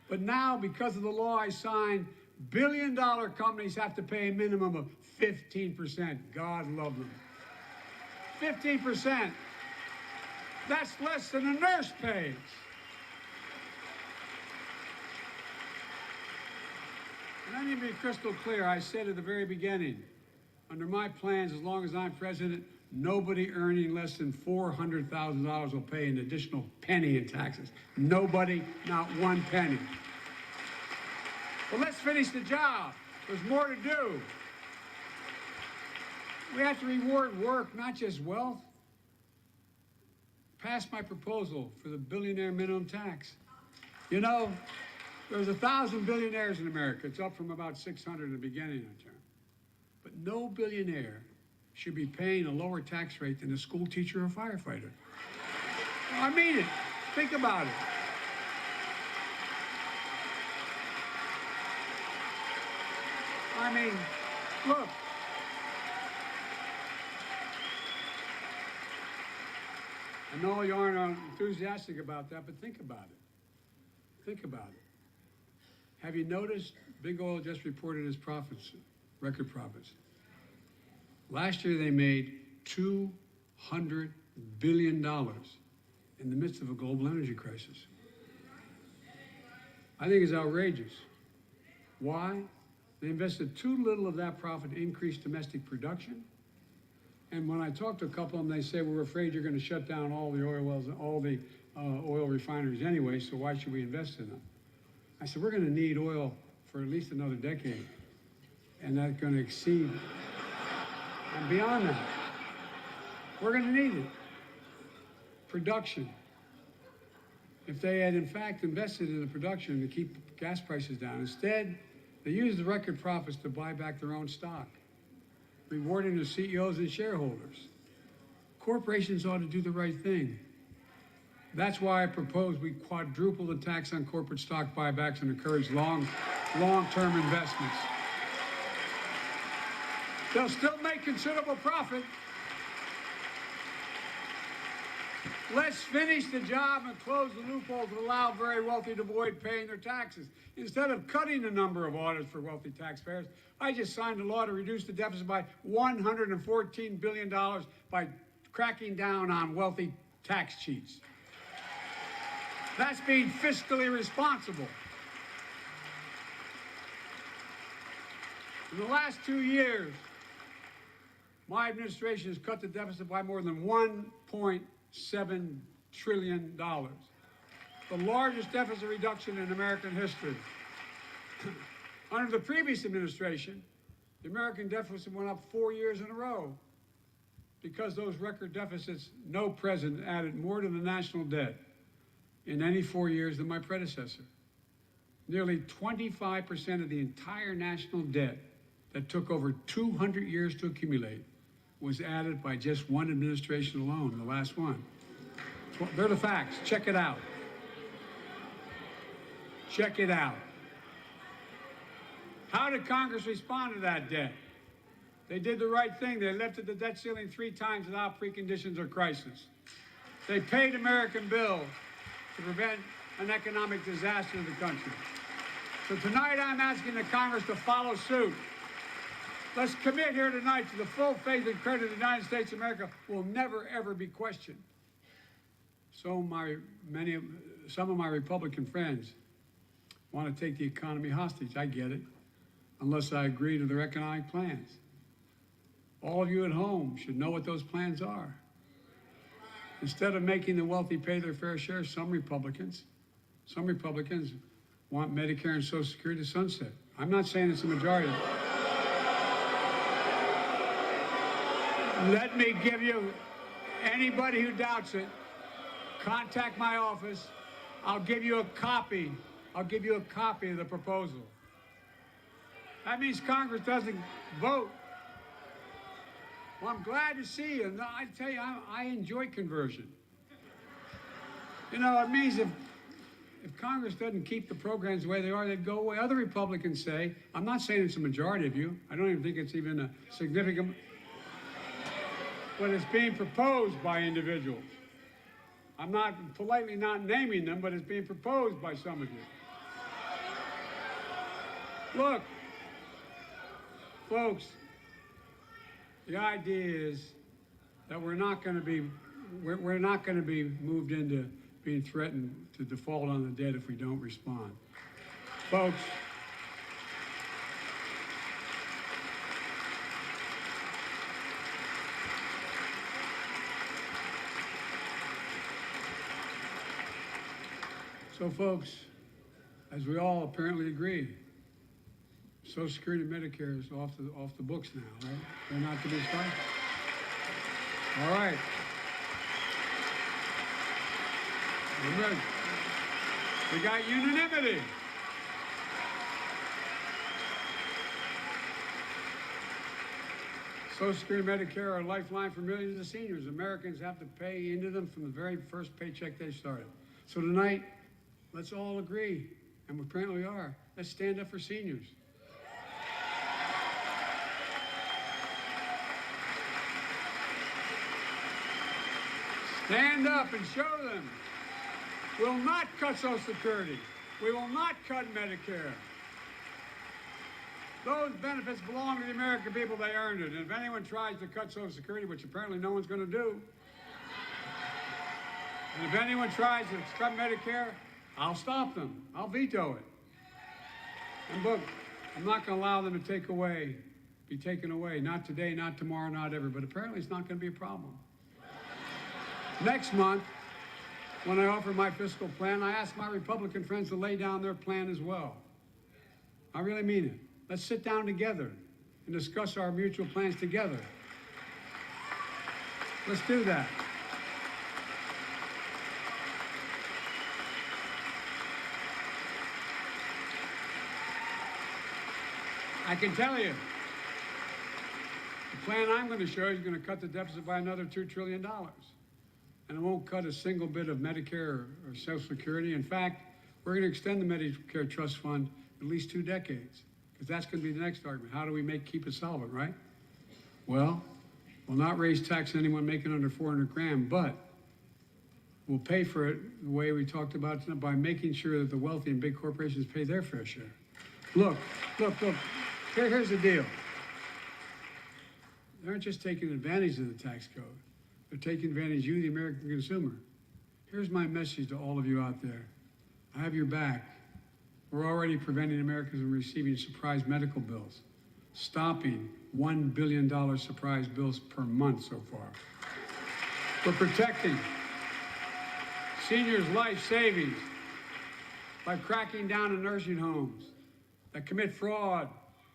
B: But now, because of the law I signed, billion-dollar companies have to pay a minimum of 15%. God love them. 15%. That's less than a nurse pays. And let me be crystal clear. I said at the very beginning, under my plans, as long as I'm president, nobody earning less than $400,000 will pay an additional penny in taxes. Nobody, not one penny. But let's finish the job. There's more to do. We have to reward work, not just wealth. Pass my proposal for the billionaire minimum tax. You know, there's 1,000 billionaires in America. It's up from about 600 in the beginning of the term. But no billionaire should be paying a lower tax rate than a school teacher or firefighter. I mean it. Think about it. I mean, look. I know you aren't enthusiastic about that, but think about it. Think about it. Have you noticed Big Oil just reported its profits, record profits? Last year they made $200 billion in the midst of a global energy crisis. I think it's outrageous. Why? They invested too little of that profit to increase domestic production. And when I talk to a couple of them, they say, we're afraid you're going to shut down all the oil wells, all the oil refineries anyway, so why should we invest in them? I said, we're going to need oil for at least another decade. And that's going to exceed and beyond that. We're going to need it. Production. If they had, in fact, invested in the production to keep gas prices down, instead, they used the record profits to buy back their own stock, rewarding the CEOs and shareholders. Corporations ought to do the right thing. That's why I propose we quadruple the tax on corporate stock buybacks and encourage long-term investments. They'll still make considerable profit. Let's finish the job and close the loopholes that allow very wealthy to avoid paying their taxes. Instead of cutting the number of audits for wealthy taxpayers, I just signed a law to reduce the deficit by $114 billion by cracking down on wealthy tax cheats. That's being fiscally responsible. In the last 2 years, my administration has cut the deficit by more than $1.7 trillion, the largest deficit reduction in American history. Under the previous administration, the American deficit went up 4 years in a row. Because those record deficits, no president added more to the national debt in any 4 years than my predecessor. Nearly 25% of the entire national debt that took over 200 years to accumulate was added by just one administration alone, the last one. They're the facts. Check it out. Check it out. How did Congress respond to that debt? They did the right thing. They lifted the debt ceiling 3 times without preconditions or crisis. They paid American bills to prevent an economic disaster in the country. So tonight I'm asking the Congress to follow suit. Let's commit here tonight to the full faith and credit of the United States of America will never, ever be questioned. Some of my Republican friends want to take the economy hostage. I get it, unless I agree to their economic plans. All of you at home should know what those plans are. Instead of making the wealthy pay their fair share, some Republicans want Medicare and Social Security to sunset. I'm not saying it's a majority. Let me give you, anybody who doubts it, contact my office. I'll give you a copy. I'll give you a copy of the proposal. That means Congress doesn't vote. Well, I'm glad to see you. No, I tell you, I enjoy conversion. You know, it means if Congress doesn't keep the programs the way they are, they'd go away. Other Republicans say, I'm not saying it's a majority of you. I don't even think it's even a significant, but it's being proposed by individuals. I'm not politely not naming them, but it's being proposed by some of you. Look, folks, the idea is that we're not going to be moved into being threatened to default on the debt if we don't respond. Folks, as we all apparently agree, Social Security and Medicare is off the books now, right? They're not to be started. All right. We're good. We got unanimity. Social Security and Medicare are a lifeline for millions of seniors. Americans have to pay into them from the very first paycheck they started. So tonight, let's all agree, and we apparently are, let's stand up for seniors. Stand up and show them. We'll not cut Social Security. We will not cut Medicare. Those benefits belong to the American people. They earned it. And if anyone tries to cut Social Security, which apparently no one's going to do, and if anyone tries to cut Medicare, I'll stop them. I'll veto it. And look, I'm not going to allow them to be taken away. Not today, not tomorrow, not ever. But apparently it's not going to be a problem. Next month, when I offer my fiscal plan, I ask my Republican friends to lay down their plan as well. I really mean it. Let's sit down together and discuss our mutual plans together. Let's do that. I can tell you, the plan I'm going to show you is going to cut the deficit by another $2 trillion. And it won't cut a single bit of Medicare or Social Security. In fact, we're going to extend the Medicare Trust Fund at least 2 decades, because that's going to be the next argument. How do we keep it solvent, right? Well, we'll not raise tax on anyone making under 400 grand, but we'll pay for it the way we talked about tonight, by making sure that the wealthy and big corporations pay their fair share. Look. Here's the deal. They aren't just taking advantage of the tax code. They're taking advantage of you, the American consumer. Here's my message to all of you out there. I have your back. We're already preventing Americans from receiving surprise medical bills, stopping $1 billion surprise bills per month so far. We're protecting seniors' life savings by cracking down on nursing homes that commit fraud,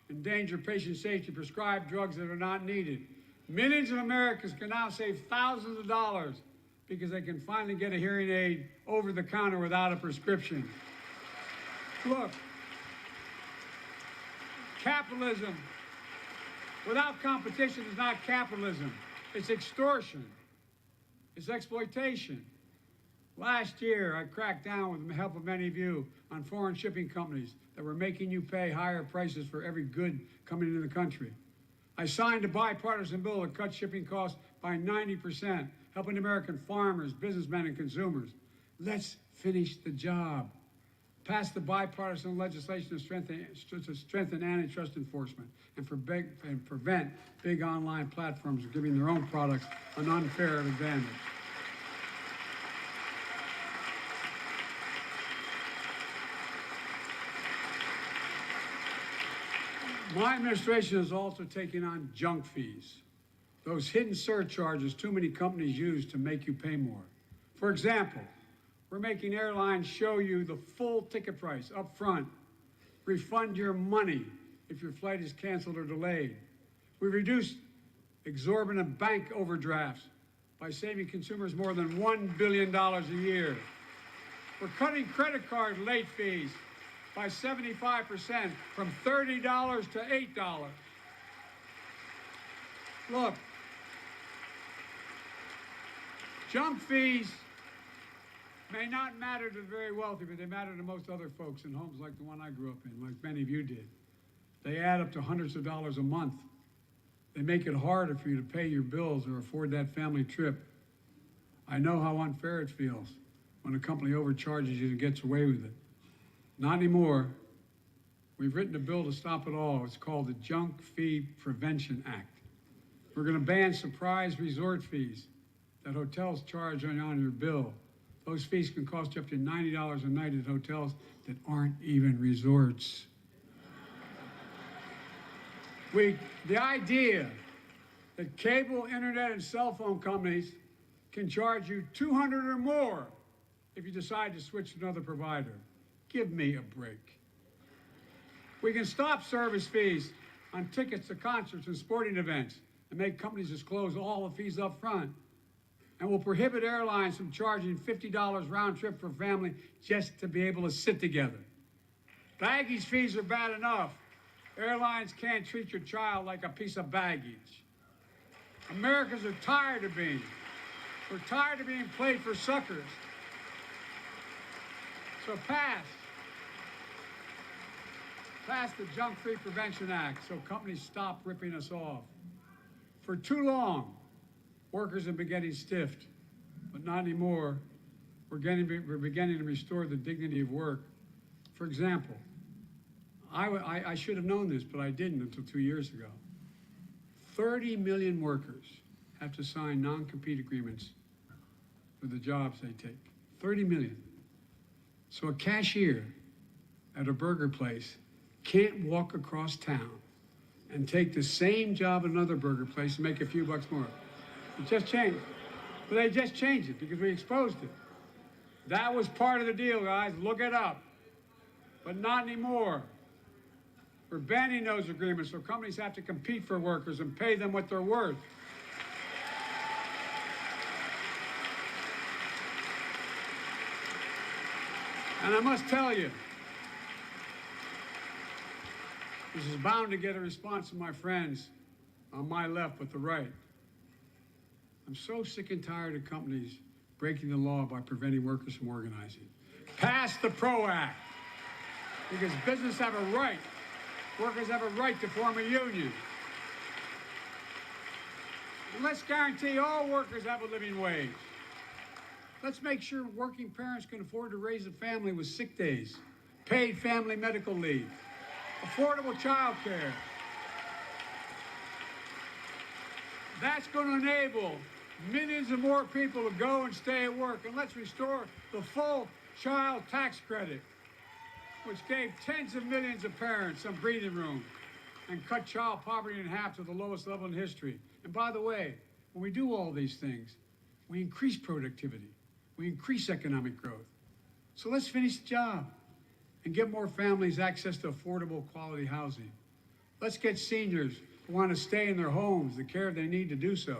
B: endanger patient safety, prescribe drugs that are not needed. Millions of Americans can now save thousands of dollars because they can finally get a hearing aid over the counter without a prescription. Look, capitalism without competition is not capitalism. It's extortion. It's exploitation. Last year, I cracked down with the help of many of you on foreign shipping companies that were making you pay higher prices for every good coming into the country. I signed a bipartisan bill that cut shipping costs by 90%, helping American farmers, businessmen, and consumers. Let's finish the job. Passed the bipartisan legislation to strengthen antitrust enforcement and prevent big online platforms from giving their own products an unfair advantage. My administration is also taking on junk fees, those hidden surcharges too many companies use to make you pay more. For example, we're making airlines show you the full ticket price up front, refund your money if your flight is canceled or delayed. We reduced exorbitant bank overdrafts by saving consumers more than $1 billion a year. We're cutting credit card late fees by 75% from $30 to $8. Look, junk fees may not matter to the very wealthy, but they matter to most other folks in homes like the one I grew up in, like many of you did. They add up to hundreds of dollars a month. They make it harder for you to pay your bills or afford that family trip. I know how unfair it feels when a company overcharges you and gets away with it. Not anymore. We've written a bill to stop it all. It's called the Junk Fee Prevention Act. We're going to ban surprise resort fees that hotels charge on your bill. Those fees can cost you up to $90 a night at hotels that aren't even resorts. The idea that cable, internet, and cell phone companies can charge you $200 or more if you decide to switch to another provider. Give me a break. We can stop service fees on tickets to concerts and sporting events and make companies disclose all the fees up front. And we'll prohibit airlines from charging $50 round trip for family just to be able to sit together. Baggage fees are bad enough. Airlines can't treat your child like a piece of baggage. Americans are tired of being. We're tired of being played for suckers. So pass the Junk Fee Prevention Act so companies stop ripping us off. For too long, workers have been getting stiffed, but not anymore. We're beginning to restore the dignity of work. For example, I should have known this, but I didn't until 2 years ago. 30 million workers have to sign non-compete agreements for the jobs they take. 30 million. So a cashier at a burger place can't walk across town and take the same job at another burger place and make a few bucks more. It just changed. But they just changed it because we exposed it. That was part of the deal, guys. Look it up. But not anymore. We're banning those agreements so companies have to compete for workers and pay them what they're worth. And I must tell you, this is bound to get a response from my friends on my left but the right. I'm so sick and tired of companies breaking the law by preventing workers from organizing. Pass the PRO Act, because businesses have a right, workers have a right to form a union. And let's guarantee all workers have a living wage. Let's make sure working parents can afford to raise a family with sick days, paid family medical leave, affordable child care. That's going to enable millions of more people to go and stay at work. And let's restore the full child tax credit, which gave tens of millions of parents some breathing room and cut child poverty in half to the lowest level in history. And by the way, when we do all these things, we increase productivity, we increase economic growth. So let's finish the job and get more families access to affordable, quality housing. Let's get seniors who want to stay in their homes the care they need to do so.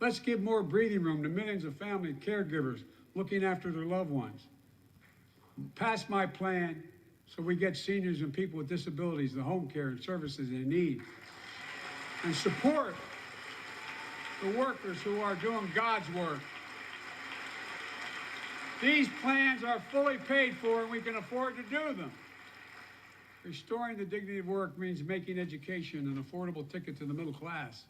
B: Let's give more breathing room to millions of family caregivers looking after their loved ones. Pass my plan so we get seniors and people with disabilities the home care and services they need. And support the workers who are doing God's work. These plans are fully paid for and we can afford to do them. Restoring the dignity of work means making education an affordable ticket to the middle class.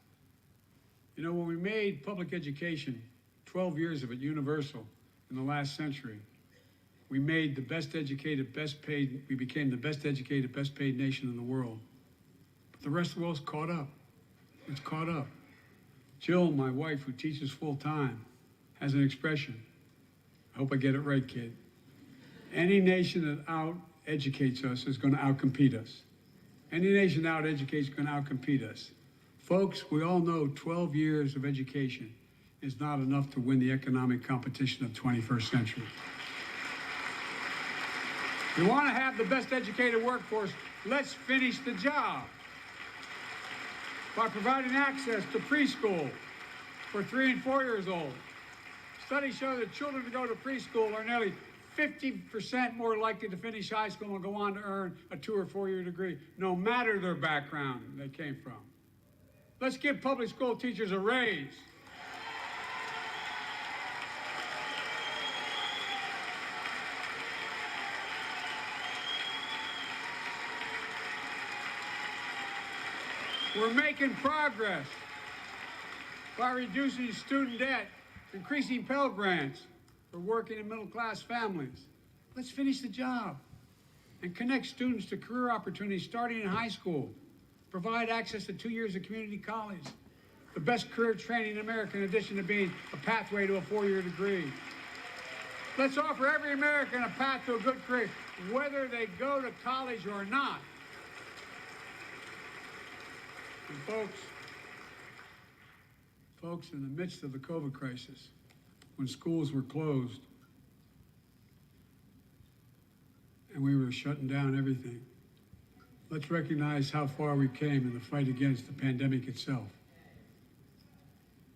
B: You know, when we made public education, 12 years of it, universal in the last century, We made the best educated, best paid, we became the best educated, best paid nation in the world. But the rest of the world's caught up. It's caught up. Jill, my wife, who teaches full time, has an expression. I hope I get it right, kid. Any nation that out-educates us is going to out-compete us. Any nation that out-educates is going to out-compete us. Folks, we all know 12 years of education is not enough to win the economic competition of the 21st century. We want to have the best educated workforce. Let's finish the job by providing access to preschool for 3 and 4 years old. Studies show that children who go to preschool are nearly 50% more likely to finish high school and go on to earn a 2 or 4 year degree, no matter their background they came from. Let's give public school teachers a raise. We're making progress by reducing student debt, increasing Pell Grants for working and middle-class families. Let's finish the job and connect students to career opportunities starting in high school. Provide access to 2 years of community college, the best career training in America, in addition to being a pathway to a 4-year degree. Let's offer every American a path to a good career, whether they go to college or not. And folks, in the midst of the COVID crisis, when schools were closed and we were shutting down everything, let's recognize how far we came in the fight against the pandemic itself.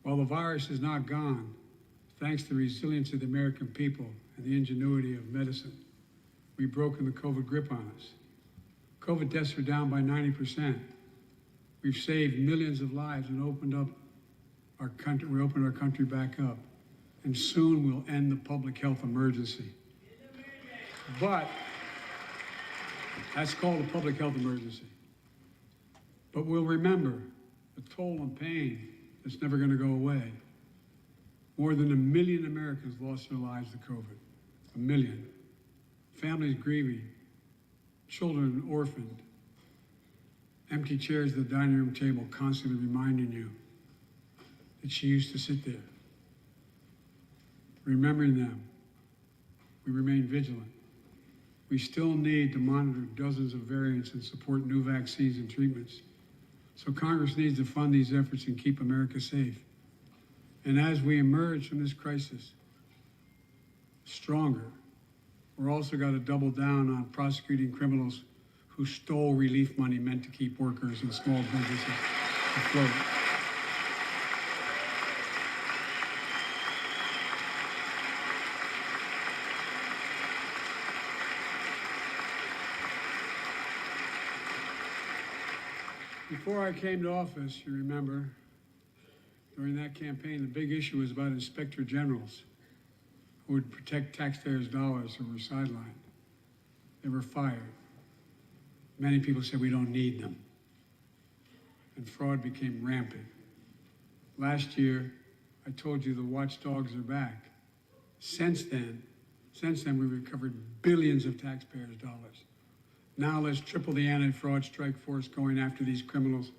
B: While the virus is not gone, thanks to the resilience of the American people and the ingenuity of medicine, we've broken the COVID grip on us. COVID deaths are down by 90%. We've saved millions of lives and opened up our country. We opened our country back up, and soon we'll end the public health emergency. But that's called a public health emergency. But we'll remember the toll and pain that's never going to go away. More than 1 million Americans lost their lives to COVID. 1 million. Families grieving, children orphaned, empty chairs at the dining room table constantly reminding you that she used to sit there. Remembering them, we remain vigilant. We still need to monitor dozens of variants and support new vaccines and treatments. So Congress needs to fund these efforts and keep America safe. And as we emerge from this crisis stronger, we're also got to double down on prosecuting criminals who stole relief money meant to keep workers and small businesses afloat. Before I came to office, you remember, during that campaign, the big issue was about inspector generals who would protect taxpayers' dollars who were sidelined. They were fired. Many people said we don't need them. And fraud became rampant. Last year, I told you the watchdogs are back. Since then, we recovered billions of taxpayers' dollars. Now let's triple the anti-fraud strike force going after these criminals,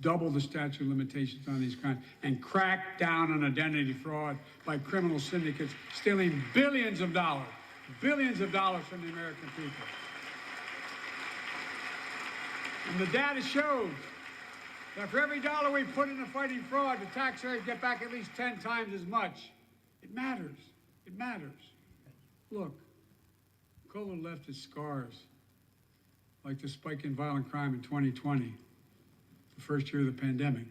B: double the statute of limitations on these crimes, and crack down on identity fraud by criminal syndicates stealing billions of dollars from the American people. And the data shows that for every dollar we put into fighting fraud, the taxpayers get back at least 10 times as much. It matters. It matters. Look, COVID left its scars, like the spike in violent crime in 2020, the first year of the pandemic.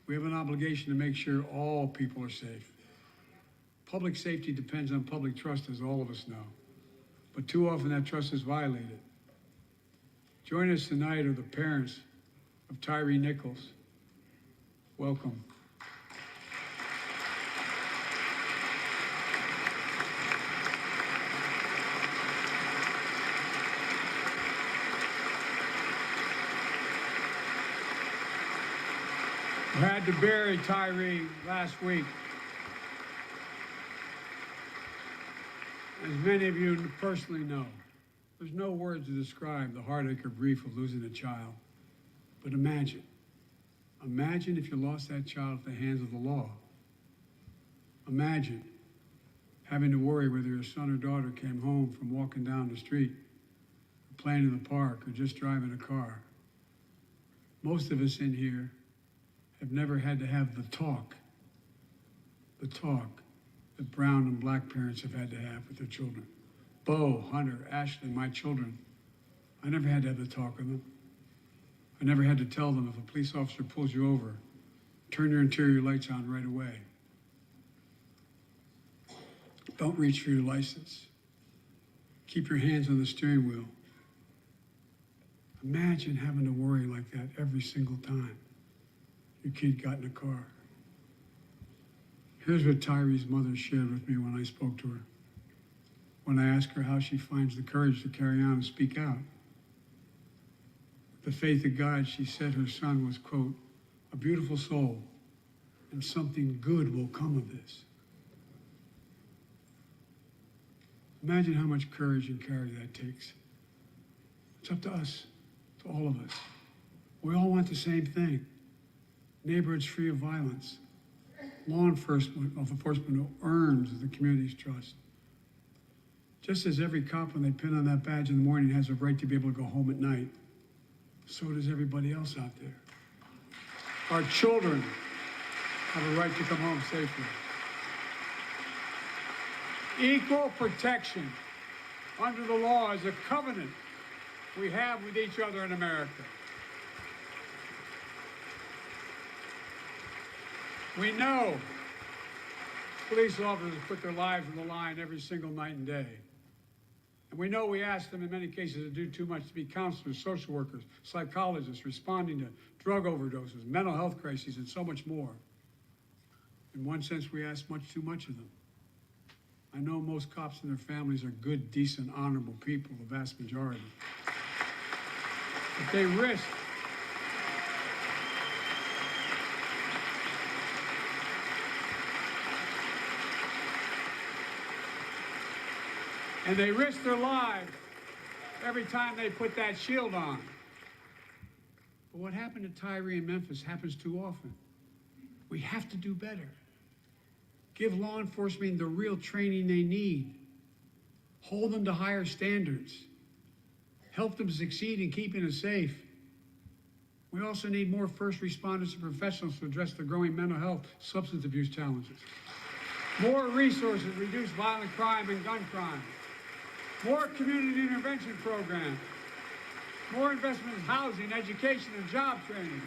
B: We have an obligation to make sure all people are safe. Public safety depends on public trust, as all of us know. But too often that trust is violated. Joining us tonight are the parents of Tyree Nichols. Welcome. We had to bury Tyree last week. As many of you personally know, there's no words to describe the heartache or grief of losing a child. But imagine if you lost that child at the hands of the law. Imagine having to worry whether your son or daughter came home from walking down the street, or playing in the park, or just driving a car. Most of us in here have never had to have the talk that brown and black parents have had to have with their children. Bo, Hunter, Ashley, my children, I never had to have the talk with them. I never had to tell them if a police officer pulls you over, turn your interior lights on right away. Don't reach for your license. Keep your hands on the steering wheel. Imagine having to worry like that every single time your kid got in a car. Here's what Tyree's mother shared with me when I spoke to her. When I asked her how she finds the courage to carry on and speak out. With the faith of God, she said her son was, quote, a beautiful soul, and something good will come of this. Imagine how much courage and care that takes. It's up to us, to all of us. We all want the same thing. Neighborhoods free of violence. Law enforcement who earns the community's trust. Just as every cop, when they pin on that badge in the morning, has a right to be able to go home at night, so does everybody else out there. Our children have a right to come home safely. Equal protection under the law is a covenant we have with each other in America. We know police officers put their lives on the line every single night and day. And we know we ask them in many cases to do too much, to be counselors, social workers, psychologists, responding to drug overdoses, mental health crises, and so much more. In one sense, we ask much too much of them. I know most cops and their families are good, decent, honorable people, the vast majority. But they risk their lives every time they put that shield on. But what happened to Tyree in Memphis happens too often. We have to do better. Give law enforcement the real training they need. Hold them to higher standards. Help them succeed in keeping us safe. We also need more first responders and professionals to address the growing mental health, substance abuse challenges. More resources to reduce violent crime and gun crime. More community intervention programs. More investment in housing, education, and job training.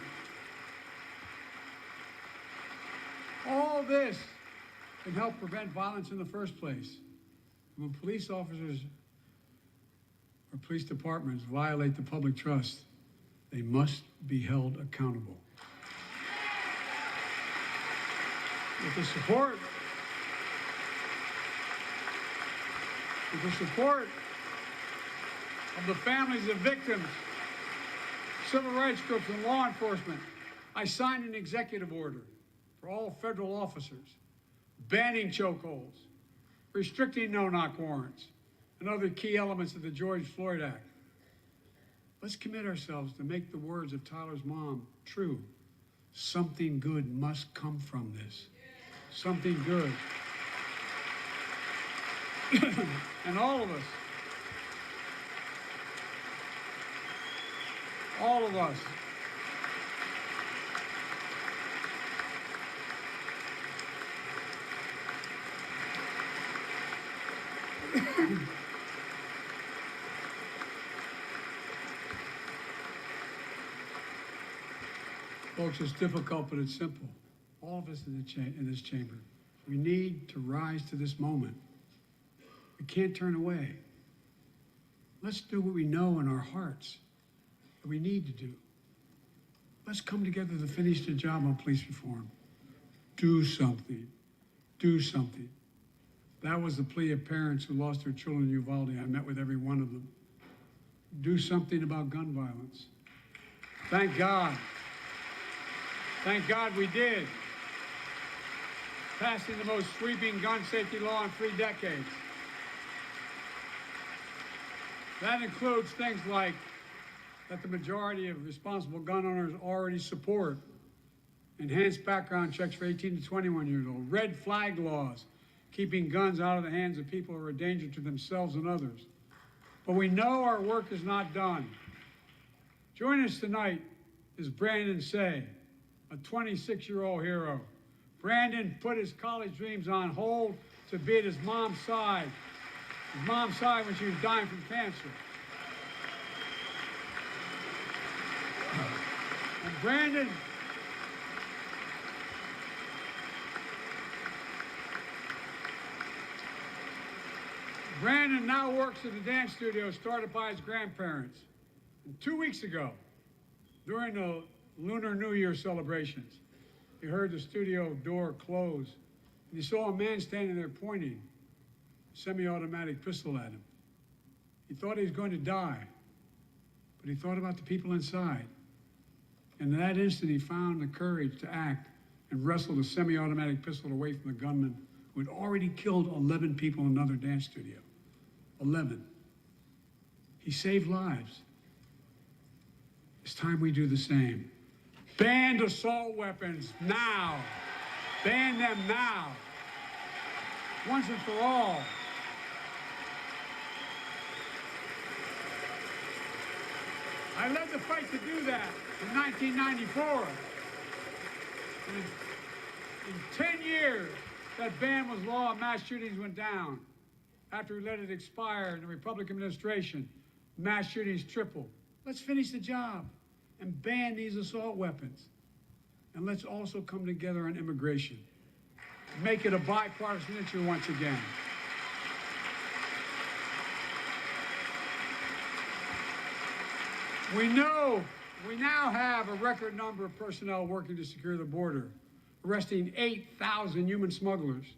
B: All this can help prevent violence in the first place. When police officers or police departments violate the public trust, they must be held accountable. With the support of the families of victims, civil rights groups, and law enforcement, I signed an executive order for all federal officers, banning chokeholds, restricting no-knock warrants, and other key elements of the George Floyd Act. Let's commit ourselves to make the words of Tyler's mom true. Something good must come from this. Something good. And all of us, folks, it's difficult, but it's simple. All of us in this chamber, we need to rise to this moment. We can't turn away. Let's do what we know in our hearts that we need to do. Let's come together to finish the job on police reform. Do something. Do something. That was the plea of parents who lost their children in Uvalde. I met with every one of them. Do something about gun violence. Thank God. Thank God we did. Passing the most sweeping gun safety law in 3 decades. That includes things like that the majority of responsible gun owners already support: enhanced background checks for 18 to 21 years old, red flag laws, keeping guns out of the hands of people who are a danger to themselves and others. But we know our work is not done. Joining us tonight is Brandon Say, a 26-year-old hero. Brandon put his college dreams on hold to be at his mom's side when she was dying from cancer. And Brandon now works at the dance studio started by his grandparents. And 2 weeks ago, during the Lunar New Year celebrations, he heard the studio door close, and he saw a man standing there pointing a semi-automatic pistol at him. He thought he was going to die, but he thought about the people inside. And in that instant, he found the courage to act and wrestled a semi-automatic pistol away from the gunman who had already killed 11 people in another dance studio. 11. He saved lives. It's time we do the same. Ban assault weapons now. Ban them now. Once and for all. I led the fight to do that in 1994. In 10 years, that ban was law and mass shootings went down. After we let it expire in the Republican administration, mass shootings tripled. Let's finish the job and ban these assault weapons. And let's also come together on immigration. Make it a bipartisan issue once again. We know we now have a record number of personnel working to secure the border, arresting 8,000 human smugglers,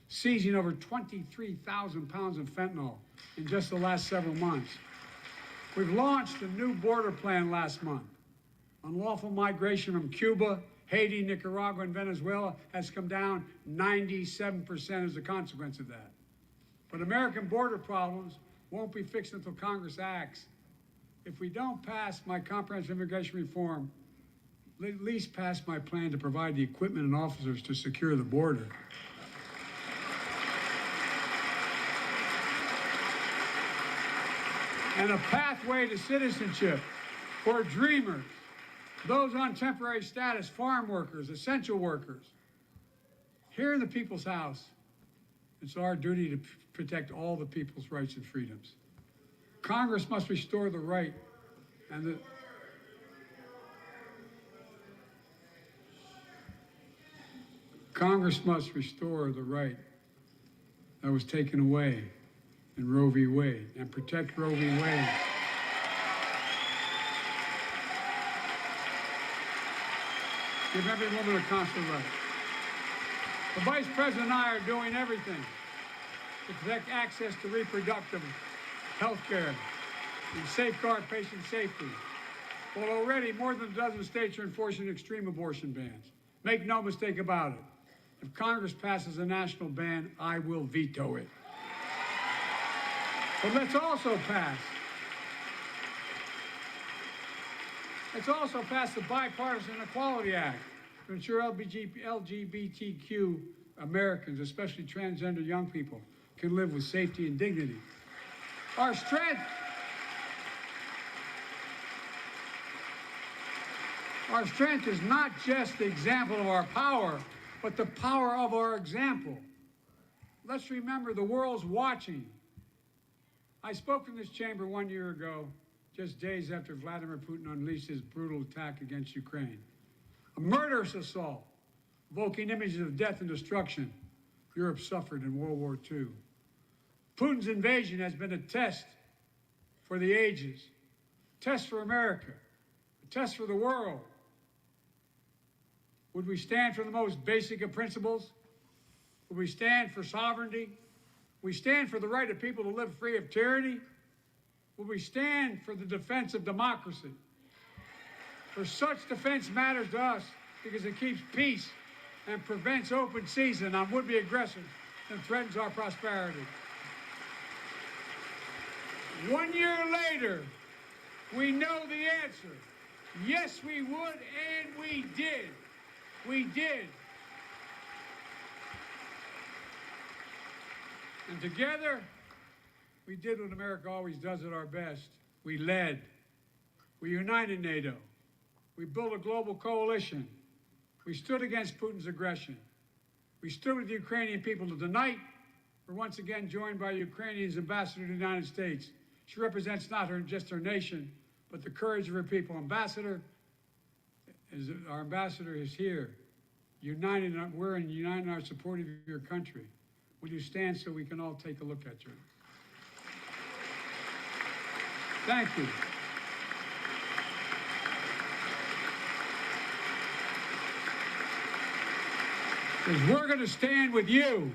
B: seizing over 23,000 pounds of fentanyl in just the last several months. We've launched a new border plan last month. Unlawful migration from Cuba, Haiti, Nicaragua, and Venezuela has come down 97% as a consequence of that. But American border problems won't be fixed until Congress acts. If we don't pass my comprehensive immigration reform, at least pass my plan to provide the equipment and officers to secure the border. And a pathway to citizenship for dreamers, those on temporary status, farm workers, essential workers. Here in the People's House, it's our duty to protect all the people's rights and freedoms. Congress must restore the right and the Congress must restore the right that was taken away in Roe v. Wade and protect Roe v. Wade. Give every woman a constitutional right. The Vice President and I are doing everything to protect access to reproductive health care and safeguard patient safety. Well, already more than a dozen states are enforcing extreme abortion bans. Make no mistake about it. If Congress passes a national ban, I will veto it. But let's also pass the Bipartisan Equality Act to ensure LGBTQ Americans, especially transgender young people, can live with safety and dignity. Our strength is not just the example of our power, but the power of our example. Let's remember the world's watching. I spoke in this chamber 1 year ago, just days after Vladimir Putin unleashed his brutal attack against Ukraine. A murderous assault, evoking images of death and destruction Europe suffered in World War II. Putin's invasion has been a test for the ages, a test for America, a test for the world. Would we stand for the most basic of principles? Would we stand for sovereignty? Would we stand for the right of people to live free of tyranny? Would we stand for the defense of democracy? For such defense matters to us because it keeps peace and prevents open season on would-be aggressors and threatens our prosperity. 1 year later, we know the answer. Yes, we would, and we did. We did. And together, we did what America always does at our best. We led. We united NATO. We built a global coalition. We stood against Putin's aggression. We stood with the Ukrainian people. Tonight, we're once again joined by Ukraine's ambassador to the United States. She represents not just her nation, but the courage of her people. Our ambassador is here, we're united in our support of your country. Will you stand so we can all take a look at you? Thank you. Because we're going to stand with you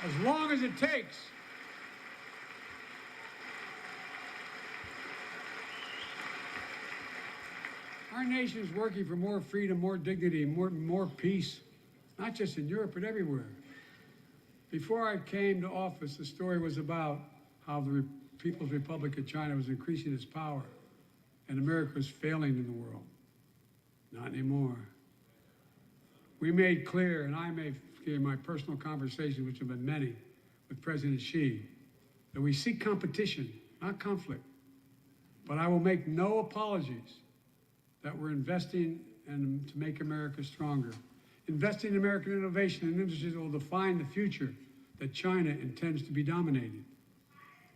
B: as long as it takes. Our nation is working for more freedom, more dignity, more peace, not just in Europe, but everywhere. Before I came to office, the story was about how the People's Republic of China was increasing its power and America was failing in the world. Not anymore. We made clear, and I made clear in my personal conversations, which have been many, with President Xi, that we seek competition, not conflict. But I will make no apologies that we're investing to make America stronger. Investing in American innovation and industries that will define the future that China intends to be dominating.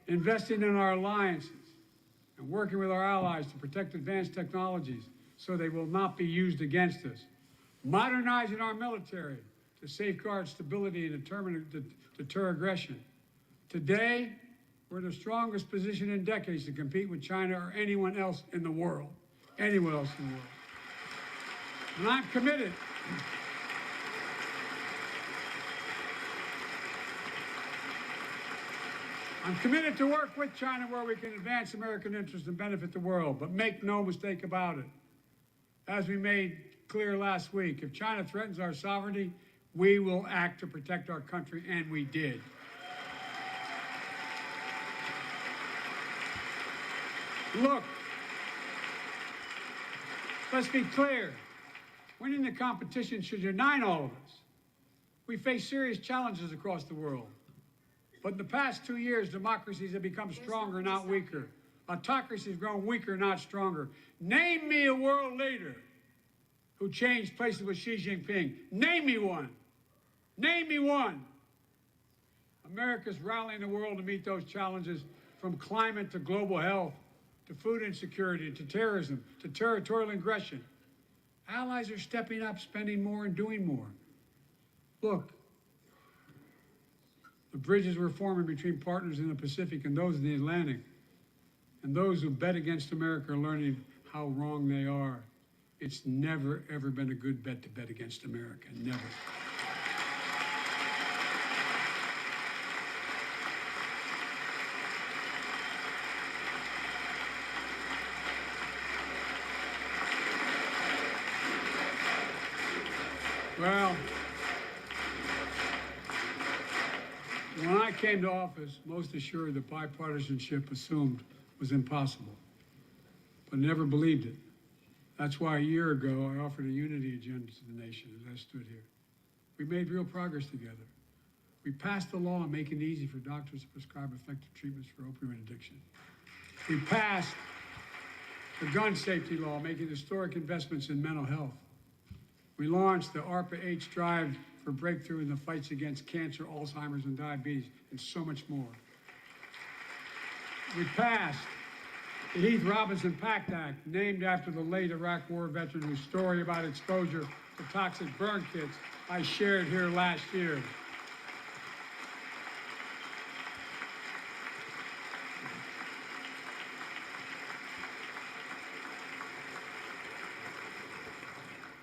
B: Investing in our alliances and working with our allies to protect advanced technologies so they will not be used against us. Modernizing our military to safeguard stability and deter aggression. Today, we're in the strongest position in decades to compete with China or anyone else in the world. Anyone else in the world. And I'm committed. I'm committed to work with China where we can advance American interests and benefit the world. But make no mistake about it. As we made clear last week, if China threatens our sovereignty, we will act to protect our country, and we did. Look, let's be clear. Winning the competition should unite all of us. We face serious challenges across the world. But in the past 2 years, democracies have become stronger, not weaker. Autocracies have grown weaker, not stronger. Name me a world leader who changed places with Xi Jinping. Name me one. Name me one. America's rallying the world to meet those challenges, from climate to global health, to food insecurity, to terrorism, to territorial aggression. Allies are stepping up, spending more, and doing more. Look, the bridges we're forming between partners in the Pacific and those in the Atlantic, and those who bet against America are learning how wrong they are. It's never, ever been a good bet to bet against America. Never. Well, when I came to office, most assured that bipartisanship assumed was impossible, but never believed it. That's why a year ago, I offered a unity agenda to the nation as I stood here. We made real progress together. We passed a law making it easy for doctors to prescribe effective treatments for opioid addiction. We passed the gun safety law, making historic investments in mental health. We launched the ARPA-H drive for breakthrough in the fights against cancer, Alzheimer's, and diabetes, and so much more. We passed the Heath Robinson PACT Act, named after the late Iraq War veteran whose story about exposure to toxic burn kits I shared here last year.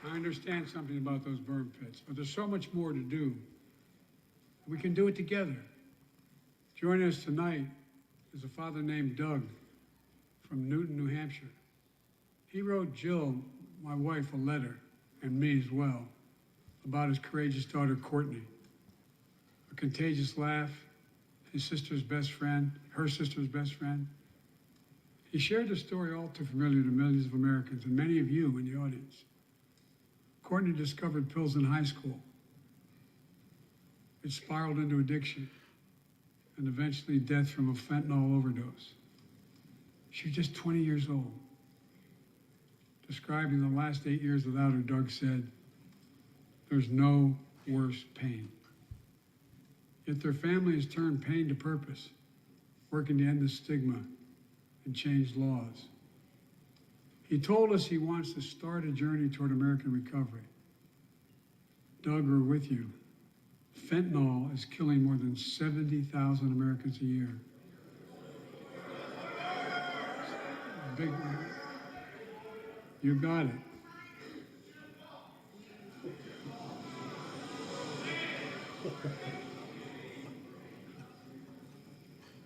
B: I understand something about those burn pits, but there's so much more to do. We can do it together. Joining us tonight is a father named Doug from Newton, New Hampshire. He wrote Jill, my wife, a letter, and me as well, about his courageous daughter, Courtney. A contagious laugh his sister's best friend, her sister's best friend. He shared a story all too familiar to millions of Americans and many of you in the audience. Courtney discovered pills in high school. It spiraled into addiction and eventually death from a fentanyl overdose. She was just 20 years old. Describing the last 8 years without her, Doug said, "There's no worse pain." Yet their family has turned pain to purpose, working to end the stigma and change laws. He told us he wants to start a journey toward American recovery. Doug, we're with you. Fentanyl is killing more than 70,000 Americans a year. Big, you got it.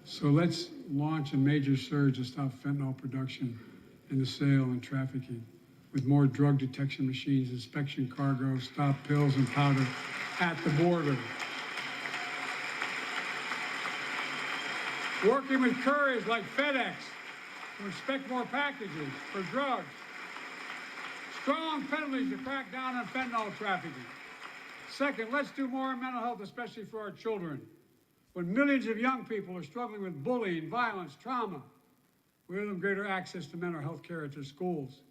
B: So let's launch a major surge to stop fentanyl production and the sale and trafficking with more drug detection machines, inspection cargo, stop pills and powder at the border. Working with couriers like FedEx to inspect more packages for drugs. Strong penalties to crack down on fentanyl trafficking. Second, let's do more on mental health, especially for our children. When millions of young people are struggling with bullying, violence, trauma, we owe them greater access to mental health care at their schools.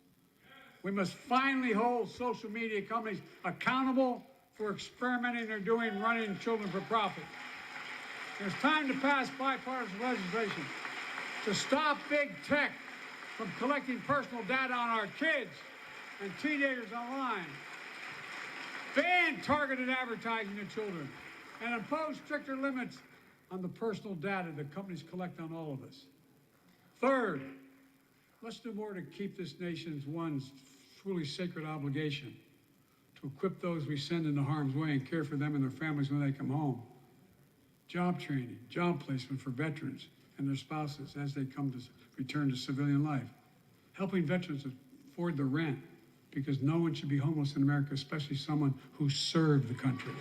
B: We must finally hold social media companies accountable for experimenting they're doing running children for profit. It's time to pass bipartisan legislation to stop big tech from collecting personal data on our kids and teenagers online. Ban targeted advertising to children and impose stricter limits on the personal data that companies collect on all of us. Third, let's do more to keep this nation's one truly sacred obligation to equip those we send into harm's way and care for them and their families when they come home. Job training, job placement for veterans and their spouses as they come to return to civilian life. Helping veterans afford the rent, because no one should be homeless in America, especially someone who served the country.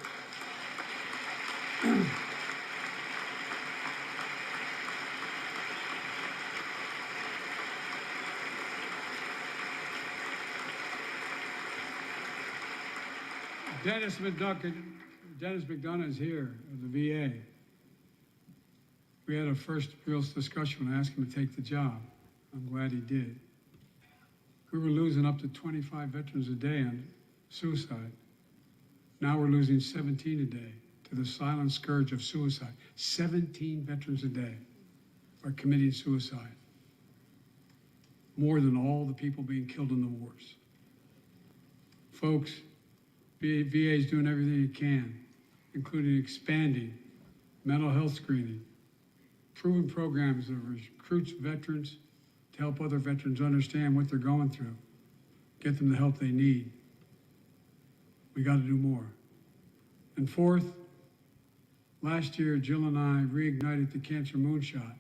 B: Dennis McDonough is here of the VA. We had a first real discussion when I asked him to take the job. I'm glad he did. We were losing up to 25 veterans a day on suicide. Now we're losing 17 a day to the silent scourge of suicide. 17 veterans a day are committing suicide. More than all the people being killed in the wars. Folks, VA is doing everything it can, including expanding mental health screening, proven programs that recruits veterans to help other veterans understand what they're going through, get them the help they need. We got to do more. And fourth, last year, Jill and I reignited the cancer moonshot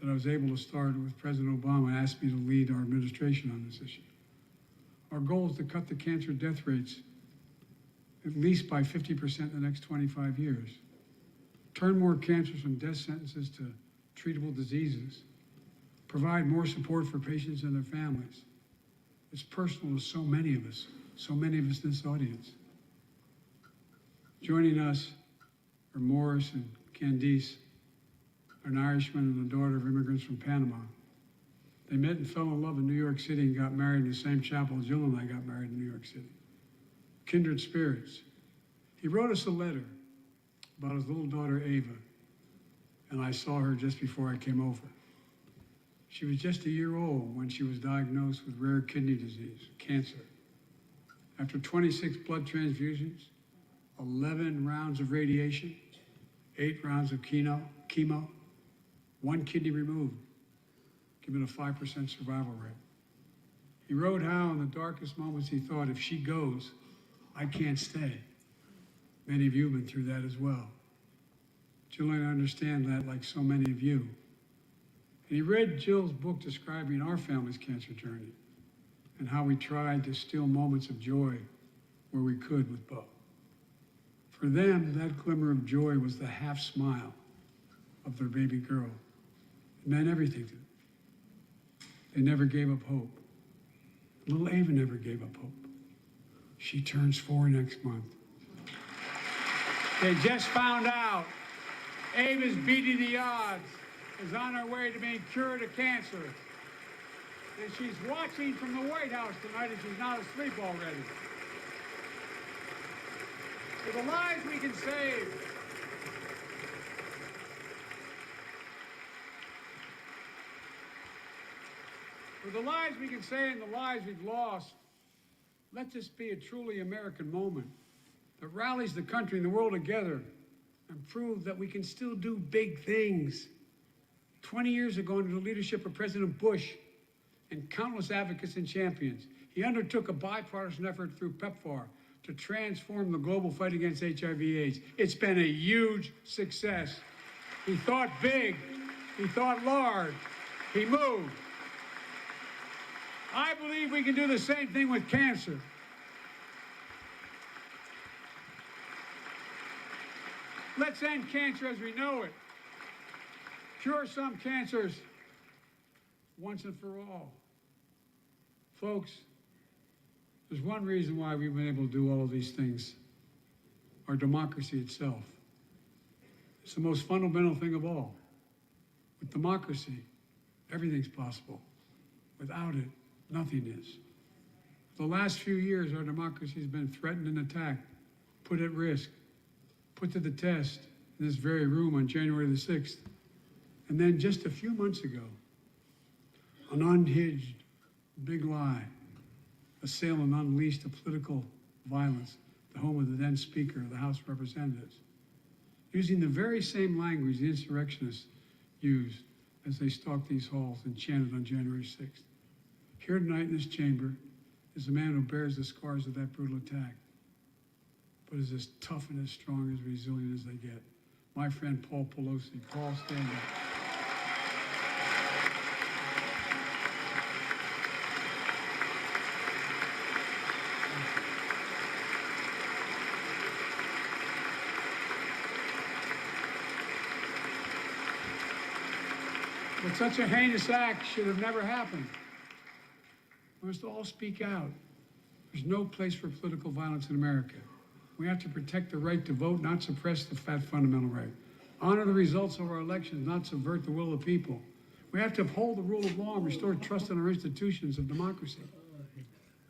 B: that I was able to start with President Obama asked me to lead our administration on this issue. Our goal is to cut the cancer death rates at least by 50% in the next 25 years. Turn more cancers from death sentences to treatable diseases. Provide more support for patients and their families. It's personal to so many of us in this audience. Joining us are Morris and Candice, an Irishman and the daughter of immigrants from Panama. They met and fell in love in New York City and got married in the same chapel Jill and I got married in New York City. Kindred spirits. He wrote us a letter about his little daughter, Ava, and I saw her just before I came over. She was just a year old when she was diagnosed with rare kidney disease, cancer. After 26 blood transfusions, 11 rounds of radiation, 8 rounds of chemo, 1 kidney removed, giving a 5% survival rate. He wrote how in the darkest moments he thought, if she goes, I can't stay. Many of you have been through that as well. Jill and I understand that like so many of you. And he read Jill's book describing our family's cancer journey and how we tried to steal moments of joy where we could with Bo. For them, that glimmer of joy was the half smile of their baby girl. It meant everything to them. They never gave up hope. Little Ava never gave up hope. She turns 4 next month. They just found out Ava's beating the odds, is on her way to being cured of cancer. And she's watching from the White House tonight, and she's not asleep already. For the lives we can save. For the lives we can save and the lives we've lost, let this be a truly American moment that rallies the country and the world together and proves that we can still do big things. 20 years ago, under the leadership of President Bush and countless advocates and champions, he undertook a bipartisan effort through PEPFAR to transform the global fight against HIV/AIDS. It's been a huge success. He thought big, he thought large, he moved. I believe we can do the same thing with cancer. Let's end cancer as we know it. Cure some cancers once and for all. Folks, there's one reason why we've been able to do all of these things. Our democracy itself. It's the most fundamental thing of all. With democracy, everything's possible. Without it, nothing is. For the last few years, our democracy has been threatened and attacked, put at risk, put to the test in this very room on January the 6th. And then just a few months ago, an unhinged big lie, assailant unleashed a political violence, the home of the then Speaker of the House of Representatives, using the very same language the insurrectionists used as they stalked these halls and chanted on January 6th. Here tonight in this chamber is a man who bears the scars of that brutal attack, but is as tough and as strong, as resilient as they get. My friend Paul Pelosi. Paul, stand up. But such a heinous act should have never happened. We must all speak out. There's no place for political violence in America. We have to protect the right to vote, not suppress the fundamental right. Honor the results of our elections, not subvert the will of the people. We have to uphold the rule of law and restore trust in our institutions of democracy.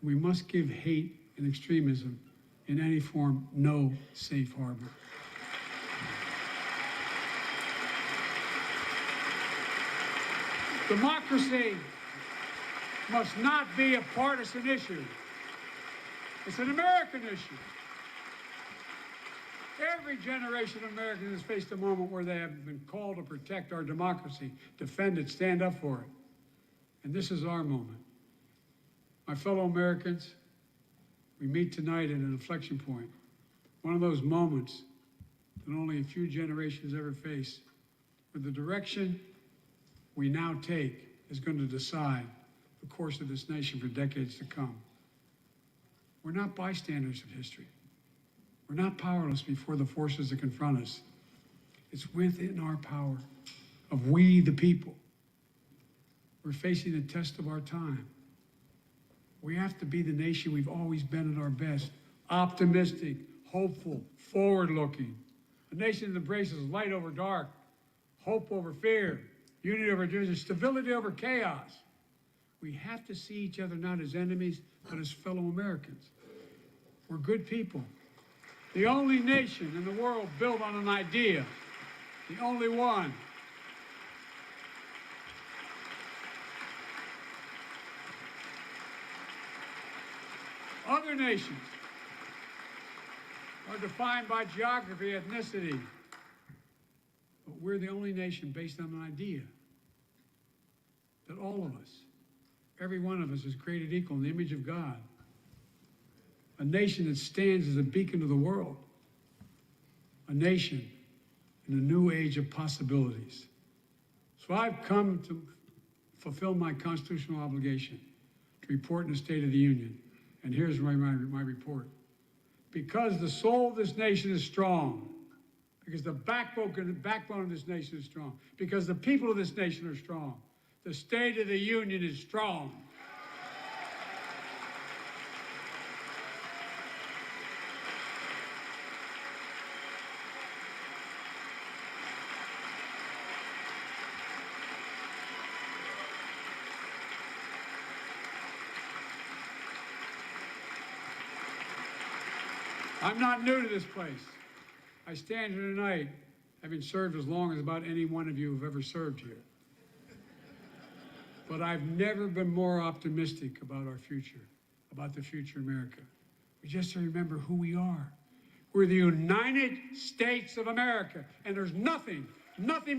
B: We must give hate and extremism in any form no safe harbor. Democracy must not be a partisan issue. It's an American issue. Every generation of Americans has faced a moment where they have been called to protect our democracy, defend it, stand up for it. And this is our moment. My fellow Americans, we meet tonight at an inflection point. One of those moments that only a few generations ever face, where the direction we now take is going to decide the course of this nation for decades to come. We're not bystanders of history. We're not powerless before the forces that confront us. It's within our power of we the people. We're facing the test of our time. We have to be the nation we've always been at our best. Optimistic, hopeful, forward-looking. A nation that embraces light over dark, hope over fear, unity over division, stability over chaos. We have to see each other not as enemies, but as fellow Americans. We're good people. The only nation in the world built on an idea. The only one. Other nations are defined by geography, ethnicity. But we're the only nation based on an idea that all of us, every one of us, is created equal in the image of God. A nation that stands as a beacon to the world. A nation in a new age of possibilities. So I've come to fulfill my constitutional obligation to report in the State of the Union. And here's my report. Because the soul of this nation is strong, because the backbone of this nation is strong, because the people of this nation are strong. The State of the Union is strong. I'm not new to this place. I stand here tonight having served as long as about any one of you have ever served here. But I've never been more optimistic about our future, about the future of America. We just have to remember who we are. We're the United States of America, and there's nothing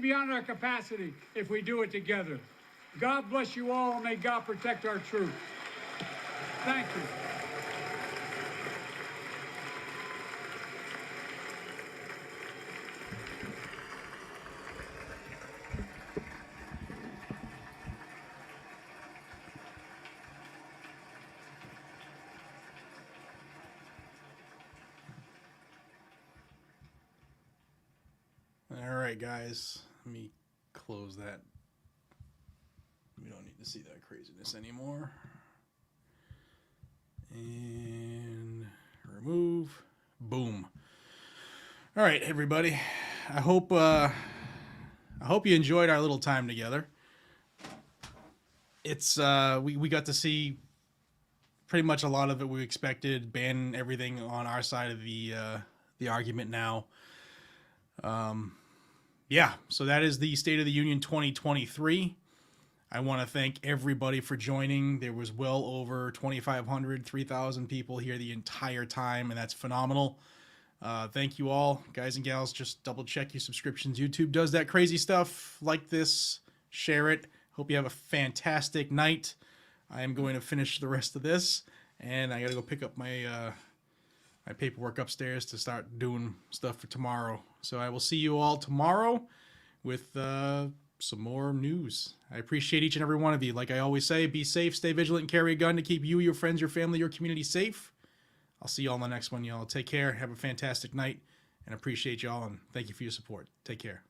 B: beyond our capacity if we do it together. God bless you all, and may God protect our troops. Thank you.
A: All right, guys, let me close that. We don't need to see that craziness anymore. And remove. Boom. All right, everybody. I hope you enjoyed our little time together. It's we got to see pretty much a lot of it we expected. Ban everything on our side of the argument now. Yeah, so that is the State of the Union 2023. I want to thank everybody for joining. There was well over 2,500, 3,000 people here the entire time, and that's phenomenal. Thank you all, guys and gals. Just double check your subscriptions. YouTube does that crazy stuff. Like this, share it. Hope you have a fantastic night. I am going to finish the rest of this, and I got to go pick up my my paperwork upstairs to start doing stuff for tomorrow. So I will see you all tomorrow with some more news. I appreciate each and every one of you. Like I always say, be safe, stay vigilant, and carry a gun to keep you, your friends, your family, your community safe. I'll see you all in the next one, y'all. Take care. Have a fantastic night, and appreciate y'all, and thank you for your support. Take care.